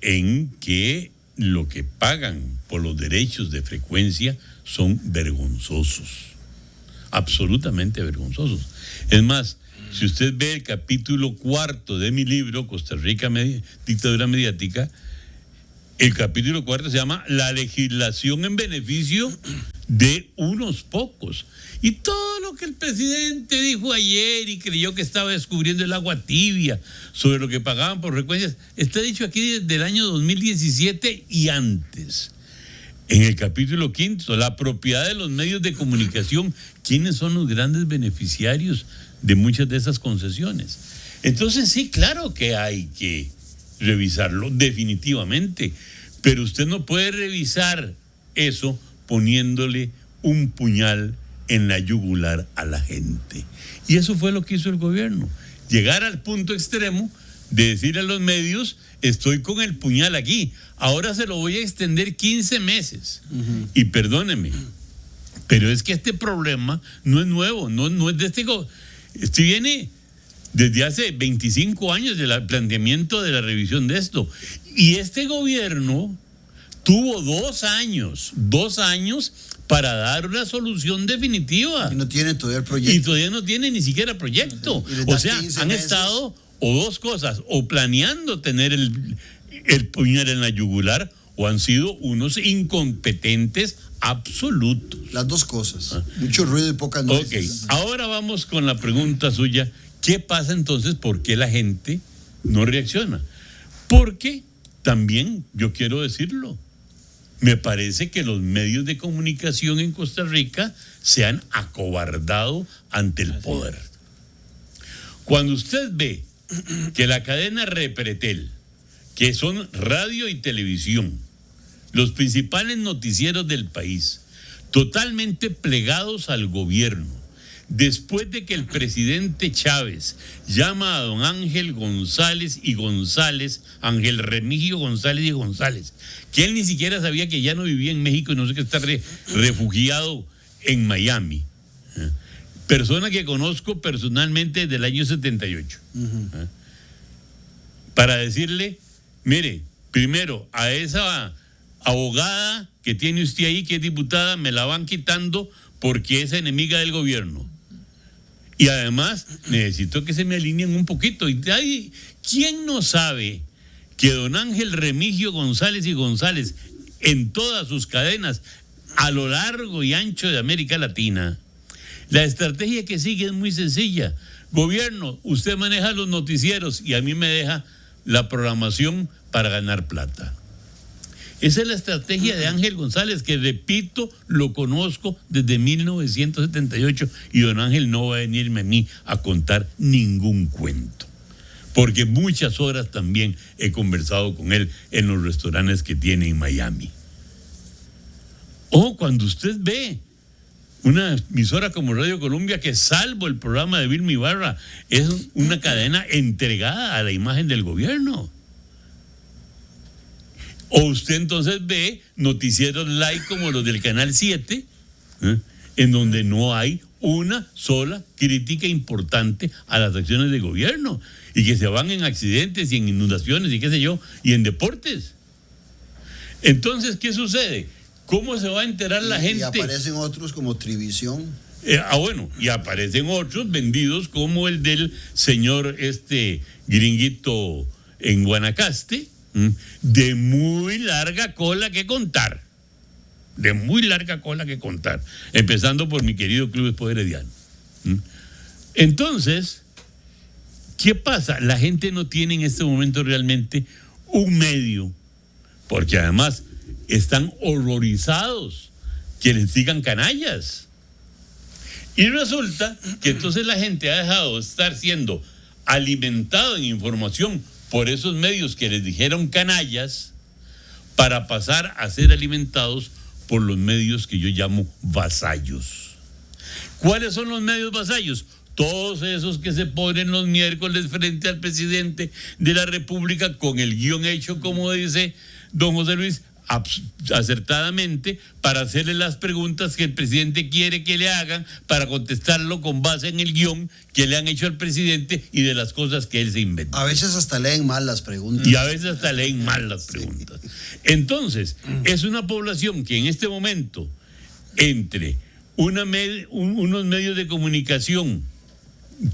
en que lo que pagan por los derechos de frecuencia son vergonzosos, absolutamente vergonzosos. Es más, si usted ve el capítulo 4 de mi libro, Costa Rica, Dictadura Mediática, el capítulo 4 se llama La legislación en beneficio de unos pocos. Y todo lo que el presidente dijo ayer y creyó que estaba descubriendo el agua tibia sobre lo que pagaban por frecuencias, está dicho aquí desde el año 2017 y antes. En el capítulo 5, la propiedad de los medios de comunicación, ¿quiénes son los grandes beneficiarios de muchas de esas concesiones? Entonces sí, claro que hay que revisarlo, definitivamente, pero usted no puede revisar eso poniéndole un puñal en la yugular a la gente. Y eso fue lo que hizo el gobierno, llegar al punto extremo de decir a los medios: estoy con el puñal aquí, ahora se lo voy a extender 15 meses. Y perdónenme, pero es que este problema no es nuevo, no es de este viene desde hace 25 años del planteamiento de la revisión de esto. Y este gobierno tuvo 2 años para dar una solución definitiva. Y no tiene todavía el proyecto. Y todavía no tiene ni siquiera proyecto. O sea, han estado o dos cosas, o planeando tener el puñal en la yugular, o han sido unos incompetentes absolutos. Las dos cosas. Mucho ruido y pocas nueces. Ok, ahora vamos con la pregunta suya. ¿Qué pasa entonces? ¿Por qué la gente no reacciona? Porque también, yo quiero decirlo, me parece que los medios de comunicación en Costa Rica se han acobardado ante el poder. Cuando usted ve que la cadena Repretel, que son radio y televisión, los principales noticieros del país, totalmente plegados al gobierno, después de que el presidente Chávez llama a don Ángel González y González, Ángel Remigio González y González, que él ni siquiera sabía que ya no vivía en México y no sé qué, está refugiado en Miami. Persona que conozco personalmente desde el año 78. Para decirle: mire, primero, a esa abogada que tiene usted ahí, que es diputada, me la van quitando porque es enemiga del gobierno. Y además, necesito que se me alineen un poquito. Y ahí, ¿quién no sabe que don Ángel Remigio González y González, en todas sus cadenas, a lo largo y ancho de América Latina, la estrategia que sigue es muy sencilla? Gobierno, usted maneja los noticieros y a mí me deja la programación para ganar plata. Esa es la estrategia de Ángel González, que, repito, lo conozco desde 1978, y don Ángel no va a venirme a mí a contar ningún cuento, porque muchas horas también he conversado con él en los restaurantes que tiene en Miami. O cuando usted ve una emisora como Radio Colombia, que, salvo el programa de Vilma Ibarra, es una cadena entregada a la imagen del gobierno. O usted entonces ve noticieros live como los del Canal 7, en donde no hay una sola crítica importante a las acciones del gobierno, y que se van en accidentes y en inundaciones y qué sé yo, y en deportes. Entonces, ¿qué sucede? ¿Cómo se va a enterar la gente? Y aparecen otros como Trivisión. Bueno, y aparecen otros vendidos como el del señor gringuito en Guanacaste, de muy larga cola que contar. Empezando por mi querido Club Expo Herediano. Entonces, ¿qué pasa? La gente no tiene en este momento realmente un medio, porque además están horrorizados que les digan canallas. Y resulta que entonces la gente ha dejado de estar siendo alimentado en información por esos medios que les dijeron canallas, para pasar a ser alimentados por los medios que yo llamo vasallos. ¿Cuáles son los medios vasallos? Todos esos que se ponen los miércoles frente al presidente de la República con el guión hecho, como dice don José Luis, acertadamente para hacerle las preguntas que el presidente quiere que le hagan, para contestarlo con base en el guión que le han hecho al presidente y de las cosas que él se inventa. A veces hasta leen mal las preguntas. Y a veces hasta leen mal las preguntas. Entonces, es una población que en este momento, entre unos medios de comunicación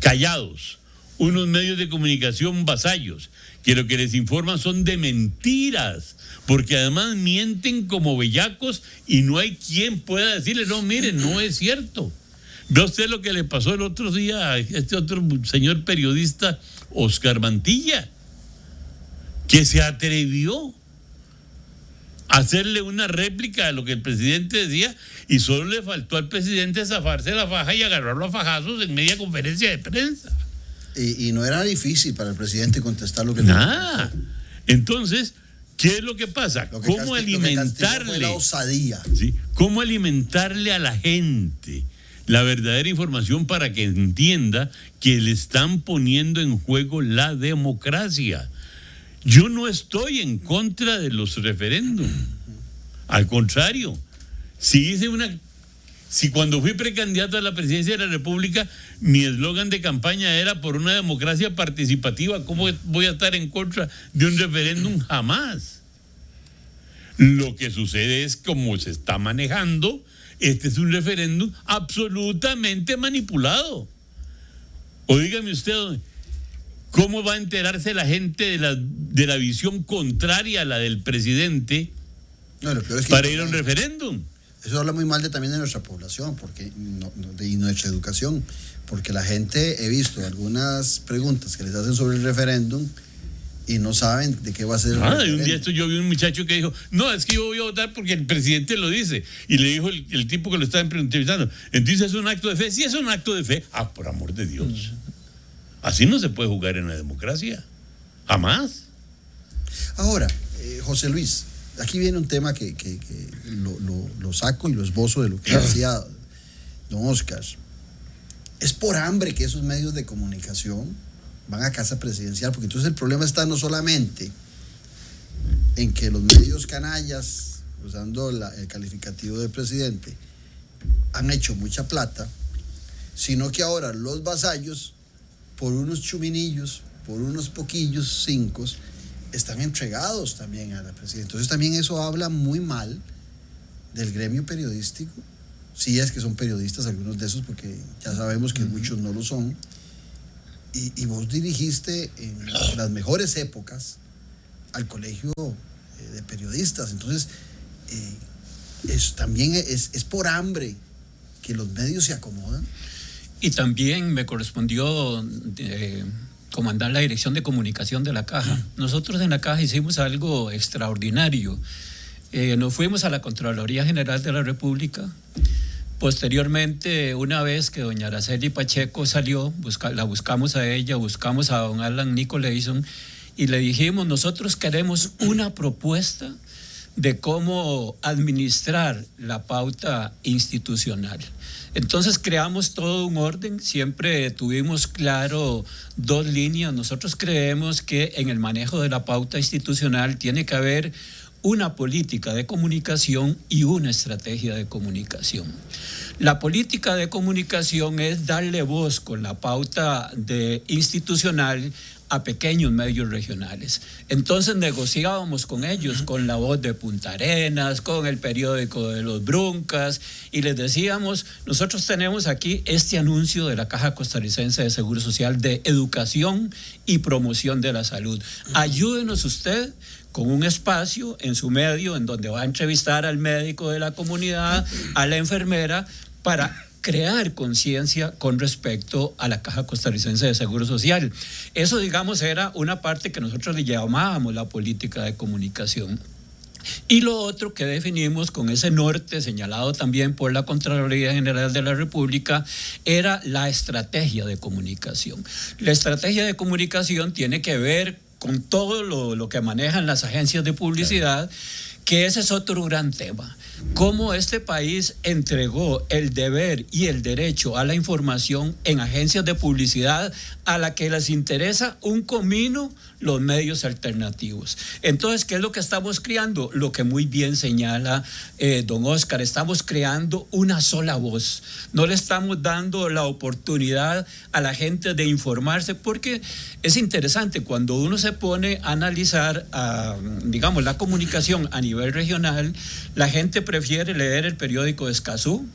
callados, unos medios de comunicación vasallos, que lo que les informan son de mentiras, porque además mienten como bellacos y no hay quien pueda decirle, no, mire, no es cierto. Ve usted lo que le pasó el otro día a este otro señor periodista, Oscar Mantilla, que se atrevió a hacerle una réplica a lo que el presidente decía y solo le faltó al presidente zafarse la faja y agarrarlo a fajazos en media conferencia de prensa. Y no era difícil para el presidente contestar lo que nada. Entonces, ¿qué es lo que pasa? ¿Cómo alimentarle la osadía? ¿Sí? ¿Cómo alimentarle a la gente la verdadera información para que entienda que le están poniendo en juego la democracia? Yo no estoy en contra de los referéndums. Al contrario, si cuando fui precandidato a la presidencia de la República, mi eslogan de campaña era por una democracia participativa, ¿cómo voy a estar en contra de un referéndum? Jamás. Lo que sucede es como se está manejando, este es un referéndum absolutamente manipulado. O dígame usted, ¿cómo va a enterarse la gente de la visión contraria a la del presidente para ir a un referéndum? Eso habla muy mal también de nuestra población y nuestra educación, porque la gente, he visto algunas preguntas que les hacen sobre el referéndum y no saben de qué va a ser el referéndum. Un día yo vi un muchacho que dijo, no, es que yo voy a votar porque el presidente lo dice, y le dijo el tipo que lo estaba entrevistando, entonces es un acto de fe. Sí, es un acto de fe. Por amor de Dios, así no se puede jugar en la democracia, jamás. Ahora, José Luis, aquí viene un tema que lo saco y lo esbozo de lo que decía don Oscar. Es por hambre que esos medios de comunicación van a casa presidencial, porque entonces el problema está no solamente en que los medios canallas, usando el calificativo de presidente, han hecho mucha plata, sino que ahora los vasallos, por unos chuminillos, por unos poquillos, 5, están entregados también a la presidencia. Entonces también eso habla muy mal del gremio periodístico, si es que son periodistas algunos de esos, porque ya sabemos que muchos no lo son, y vos dirigiste en las mejores épocas al colegio de periodistas. Entonces también es por hambre que los medios se acomodan. Y también me correspondió comandar la dirección de comunicación de la Caja. Nosotros en la Caja hicimos algo extraordinario. Nos fuimos a la Contraloría General de la República. Posteriormente, una vez que doña Araceli Pacheco salió, la buscamos a ella, buscamos a don Alan Nicolason y le dijimos, nosotros queremos una propuesta de cómo administrar la pauta institucional. Entonces creamos todo un orden, siempre tuvimos claro 2 líneas. Nosotros creemos que en el manejo de la pauta institucional tiene que haber una política de comunicación y una estrategia de comunicación. La política de comunicación es darle voz con la pauta institucional a pequeños medios regionales. Entonces negociábamos con ellos, con La Voz de Punta Arenas, con el periódico de Los Bruncas, y les decíamos, nosotros tenemos aquí este anuncio de la Caja Costarricense de Seguro Social de educación y promoción de la salud. Ayúdenos usted con un espacio en su medio en donde va a entrevistar al médico de la comunidad, a la enfermera, para crear conciencia con respecto a la Caja Costarricense de Seguro Social. Eso, digamos, era una parte que nosotros le llamábamos la política de comunicación. Y lo otro que definimos con ese norte señalado también por la Contraloría General de la República era la estrategia de comunicación. La estrategia de comunicación tiene que ver con todo lo que manejan las agencias de publicidad, que ese es otro gran tema. cómo este país entregó el deber y el derecho a la información en agencias de publicidad a la que les interesa un comino los medios alternativos. Entonces, ¿qué es lo que estamos creando? Lo que muy bien señala don Oscar, estamos creando una sola voz. No le estamos dando la oportunidad a la gente de informarse, porque es interesante cuando uno se pone a analizar, digamos, la comunicación a nivel regional. La gente prefiere leer el periódico de Escazú,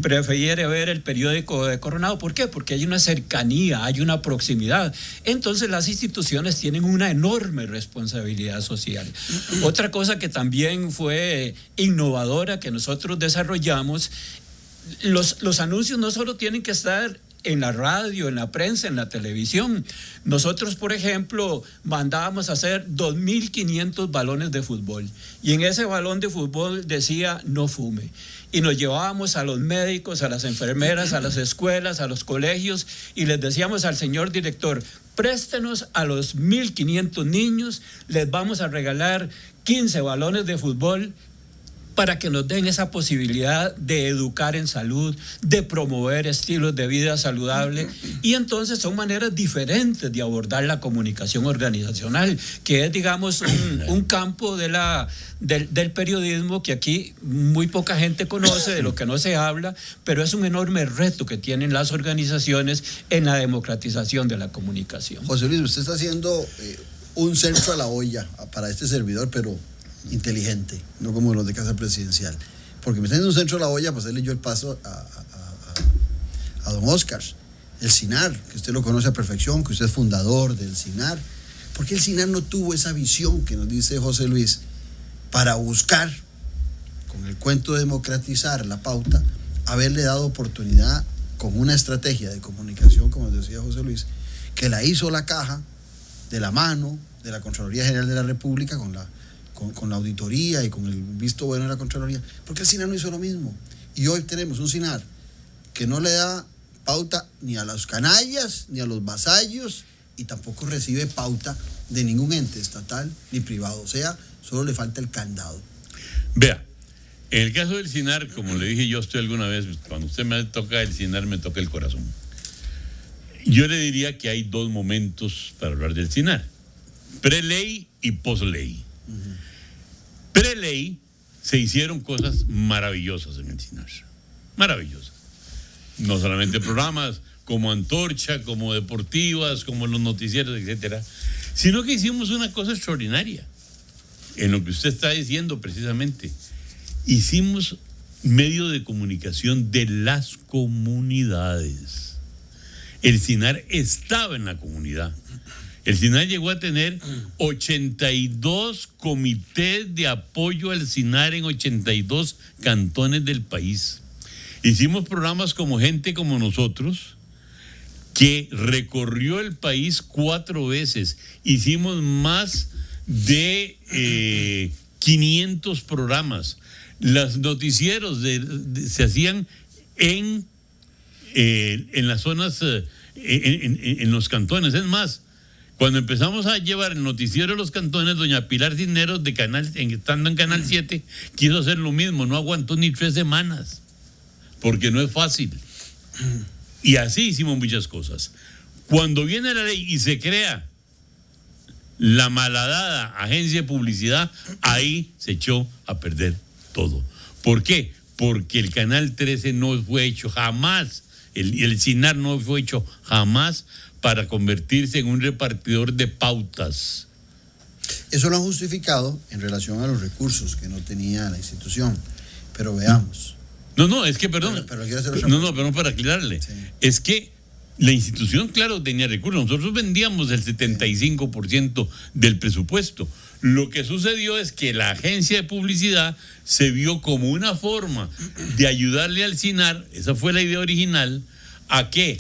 prefiere ver el periódico de Coronado. ¿Por qué? Porque hay una cercanía, hay una proximidad. Entonces las instituciones tienen una enorme responsabilidad social. Otra cosa que también fue innovadora que nosotros desarrollamos, los anuncios no solo tienen que estar en la radio, en la prensa, en la televisión. Nosotros, por ejemplo, mandábamos a hacer 2.500 balones de fútbol, y en ese balón de fútbol decía no fume, y nos llevábamos a los médicos, a las enfermeras, a las escuelas, a los colegios, y les decíamos al señor director: préstenos a los 1.500 niños, les vamos a regalar 15 balones de fútbol, para que nos den esa posibilidad de educar en salud, de promover estilos de vida saludable. Y entonces son maneras diferentes de abordar la comunicación organizacional, que es, digamos, un campo del periodismo que aquí muy poca gente conoce, de lo que no se habla, pero es un enorme reto que tienen las organizaciones en la democratización de la comunicación. José Luis, usted está haciendo un centro a la olla para este servidor, pero inteligente, no como los de Casa Presidencial, porque me está haciendo un centro a la olla para hacerle yo el paso a don Oscar. El CINAR, que usted lo conoce a perfección, que usted es fundador del CINAR. ¿Por qué el CINAR no tuvo esa visión que nos dice José Luis para buscar, con el cuento de democratizar la pauta, haberle dado oportunidad con una estrategia de comunicación, como decía José Luis, que la hizo la Caja de la mano de la Contraloría General de la República, con la auditoría y con el visto bueno de la Contraloría? Porque el CINAR no hizo lo mismo. Y hoy tenemos un CINAR que no le da pauta ni a los canallas, ni a los vasallos, y tampoco recibe pauta de ningún ente estatal ni privado. O sea, solo le falta el candado. Vea, en el caso del CINAR, como le dije yo a usted alguna vez, cuando usted me toca el CINAR, me toca el corazón. Yo le diría que hay dos momentos para hablar del CINAR: pre-ley y post-ley. Pre-ley se hicieron cosas maravillosas en el CINAR, maravillosas. No solamente programas como Antorcha, como deportivas, como los noticieros, etcétera, sino que hicimos una cosa extraordinaria en lo que usted está diciendo precisamente. Hicimos medio de comunicación de las comunidades. El CINAR estaba en la comunidad. El CINAR llegó a tener 82 comités de apoyo al CINAR en 82 cantones del país. Hicimos programas como Gente como Nosotros, que recorrió el país 4 veces. Hicimos más de 500 programas. Los noticieros se hacían en las zonas, en los cantones. Es más, cuando empezamos a llevar el noticiero a los cantones, doña Pilar Cisneros, estando en Canal 7, quiso hacer lo mismo. No aguantó ni 3 semanas, porque no es fácil. Y así hicimos muchas cosas. Cuando viene la ley y se crea la malhadada agencia de publicidad, ahí se echó a perder todo. ¿Por qué? Porque el Canal 13 no fue hecho jamás, el CINAR no fue hecho jamás para convertirse en un repartidor de pautas. Eso lo han justificado en relación a los recursos que no tenía la institución. Pero veamos. No, es que, perdón. Pero quiero hacer pero para aclararle. Sí. Es que la institución, claro, tenía recursos. Nosotros vendíamos el 75% del presupuesto. Lo que sucedió es que la agencia de publicidad se vio como una forma de ayudarle al CINAR, esa fue la idea original, a que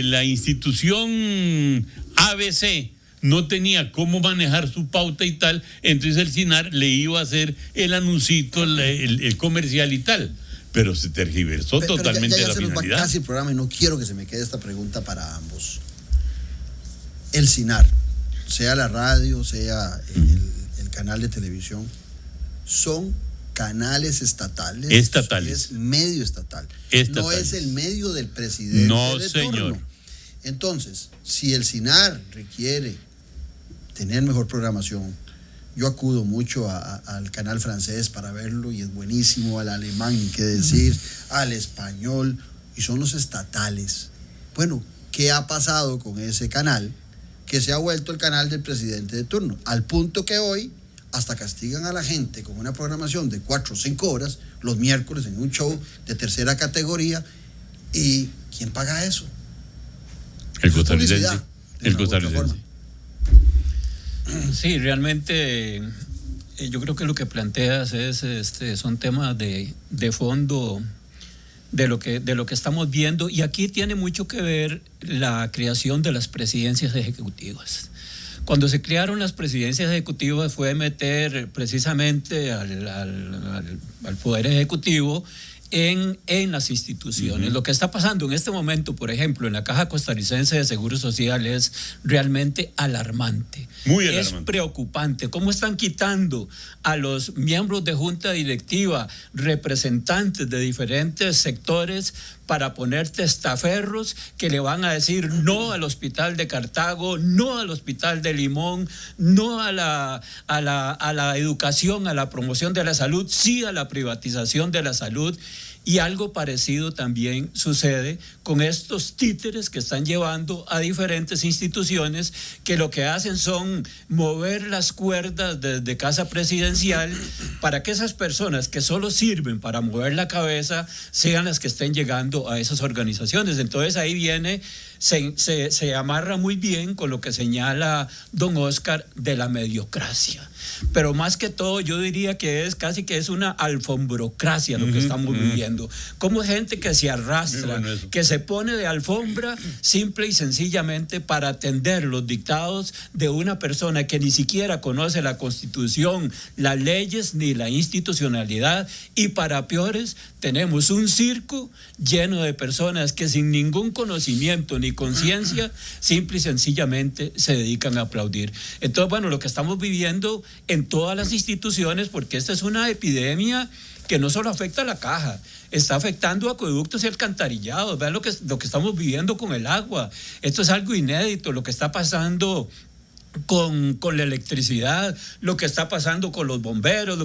la institución ABC no tenía cómo manejar su pauta y tal, entonces el CINAR le iba a hacer el anuncito, el comercial y tal. Pero se tergiversó totalmente ya la se finalidad. Nos va casi el programa y no quiero que se me quede esta pregunta para ambos. El CINAR, sea la radio, sea el canal de televisión, son canales estatales. Estatales. Es medio estatal. Estatales. No es el medio del presidente de señor. turno. Entonces, si el SINAR requiere tener mejor programación, yo acudo mucho al canal francés para verlo y es buenísimo, al alemán, ni qué decir, al español, y son los estatales. Bueno, ¿qué ha pasado con ese canal? Que se ha vuelto el canal del presidente de turno, al punto que hoy hasta castigan a la gente con una programación de 4 o 5 horas los miércoles en un show de tercera categoría. ¿Y quién paga eso? El Eso es costarricense. publicidad, de El una u otra costarricense. forma. Sí, realmente yo creo que lo que planteas es son temas de fondo de lo que estamos viendo, y aquí tiene mucho que ver la creación de las presidencias ejecutivas. Cuando se crearon las presidencias ejecutivas fue meter precisamente al Poder Ejecutivo en las instituciones. Lo que está pasando en este momento, por ejemplo, en la Caja Costarricense de Seguro Social es realmente alarmante. Muy alarmante. Es preocupante. ¿Cómo están quitando a los miembros de junta directiva, representantes de diferentes sectores, para poner testaferros que le van a decir no al hospital de Cartago, no al hospital de Limón, no a la educación, a la promoción de la salud, sí a la privatización de la salud? Y algo parecido también sucede con estos títeres que están llevando a diferentes instituciones que lo que hacen son mover las cuerdas desde Casa Presidencial para que esas personas que solo sirven para mover la cabeza sean las que estén llegando a esas organizaciones. Entonces ahí viene, se amarra muy bien con lo que señala don Oscar de la mediocracia. Pero más que todo yo diría que es casi que es una alfombrocracia lo que estamos viviendo. Como gente que se arrastra, que se pone de alfombra simple y sencillamente para atender los dictados de una persona que ni siquiera conoce la Constitución, las leyes ni la institucionalidad, y para peores tenemos un circo lleno de personas que sin ningún conocimiento ni conciencia simple y sencillamente se dedican a aplaudir. Entonces, bueno, lo que estamos viviendo en todas las instituciones, porque esta es una epidemia que no solo afecta a la Caja, está afectando acueductos y alcantarillados. Vean lo que estamos viviendo con el agua. Esto es algo inédito, lo que está pasando con la electricidad, lo que está pasando con los bomberos,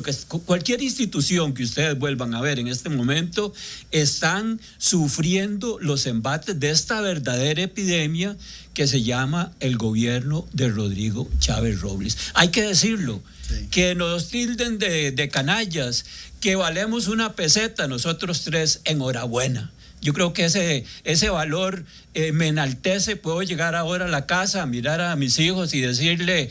cualquier institución que ustedes vuelvan a ver en este momento, están sufriendo los embates de esta verdadera epidemia que se llama el gobierno de Rodrigo Chávez Robles. Hay que decirlo, sí. Que nos tilden de canallas, que valemos una peseta, nosotros tres, enhorabuena. Yo creo que ese valor me enaltece. Puedo llegar ahora a la casa a mirar a mis hijos y decirle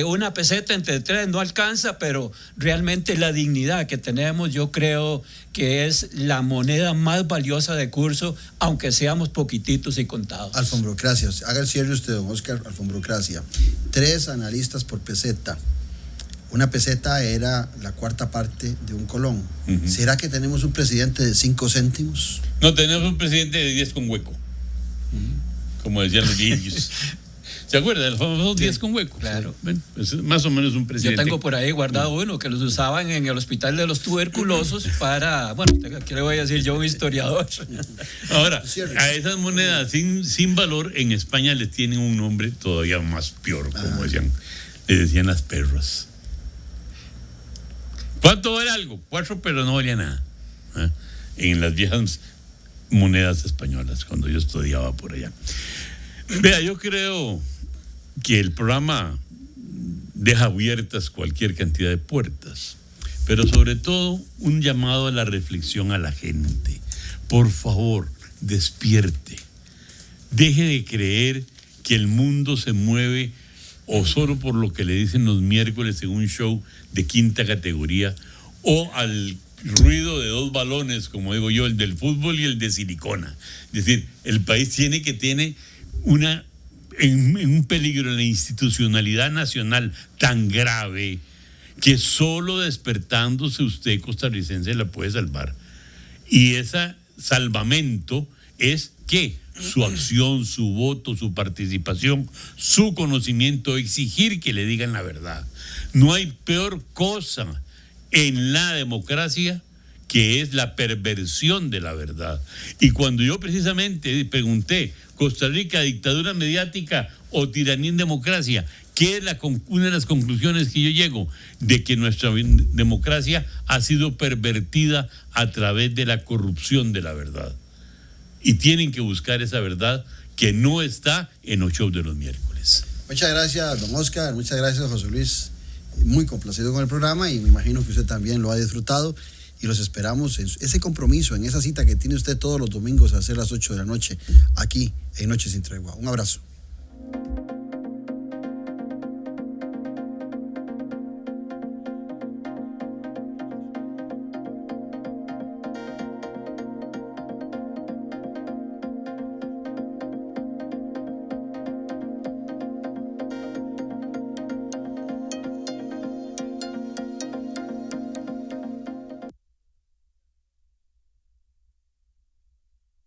una peseta entre 3 no alcanza, pero realmente la dignidad que tenemos yo creo que es la moneda más valiosa de curso, aunque seamos poquititos y contados. Alfombrocracia, haga el cierre usted, don Oscar. Alfombrocracia, 3 analistas por peseta. Una peseta era la 4ª parte de un colón. ¿Será que tenemos un presidente de 5 céntimos? No, tenemos un presidente de 10 con hueco. Como decían los viejos. ¿Se acuerdan? El famoso 10 con hueco. Claro. Bueno, es más o menos un presidente. Yo tengo por ahí guardado uno que los usaban en el hospital de los tuberculosos para, bueno, ¿qué le voy a decir yo, un historiador? Ahora, a esas monedas sin valor en España les tienen un nombre todavía más peor, como le decían las perras. ¿Cuánto vale algo? 4, pero no valía nada. En las viejas monedas españolas, cuando yo estudiaba por allá. Vea, yo creo que el programa deja abiertas cualquier cantidad de puertas, pero sobre todo un llamado a la reflexión a la gente. Por favor, despierte. Deje de creer que el mundo se mueve o solo por lo que le dicen los miércoles en un show de 5ª categoría, o al ruido de 2 balones, como digo yo, el del fútbol y el de silicona. Es decir, el país tiene en un peligro en la institucionalidad nacional tan grave que solo despertándose usted, costarricense, la puede salvar. Y ese salvamento es que su acción, su voto, su participación, su conocimiento, exigir que le digan la verdad. No hay peor cosa en la democracia, que es la perversión de la verdad. Y cuando yo precisamente pregunté, Costa Rica, dictadura mediática o tiranía en democracia, ¿qué es una de las conclusiones que yo llego? De que nuestra democracia ha sido pervertida a través de la corrupción de la verdad. Y tienen que buscar esa verdad que no está en los shows de los miércoles. Muchas gracias, don Oscar. Muchas gracias, José Luis. Muy complacido con el programa y me imagino que usted también lo ha disfrutado. Y los esperamos en ese compromiso, en esa cita que tiene usted todos los domingos a hacer las 8 de la noche, aquí en Noches sin Tregua. Un abrazo.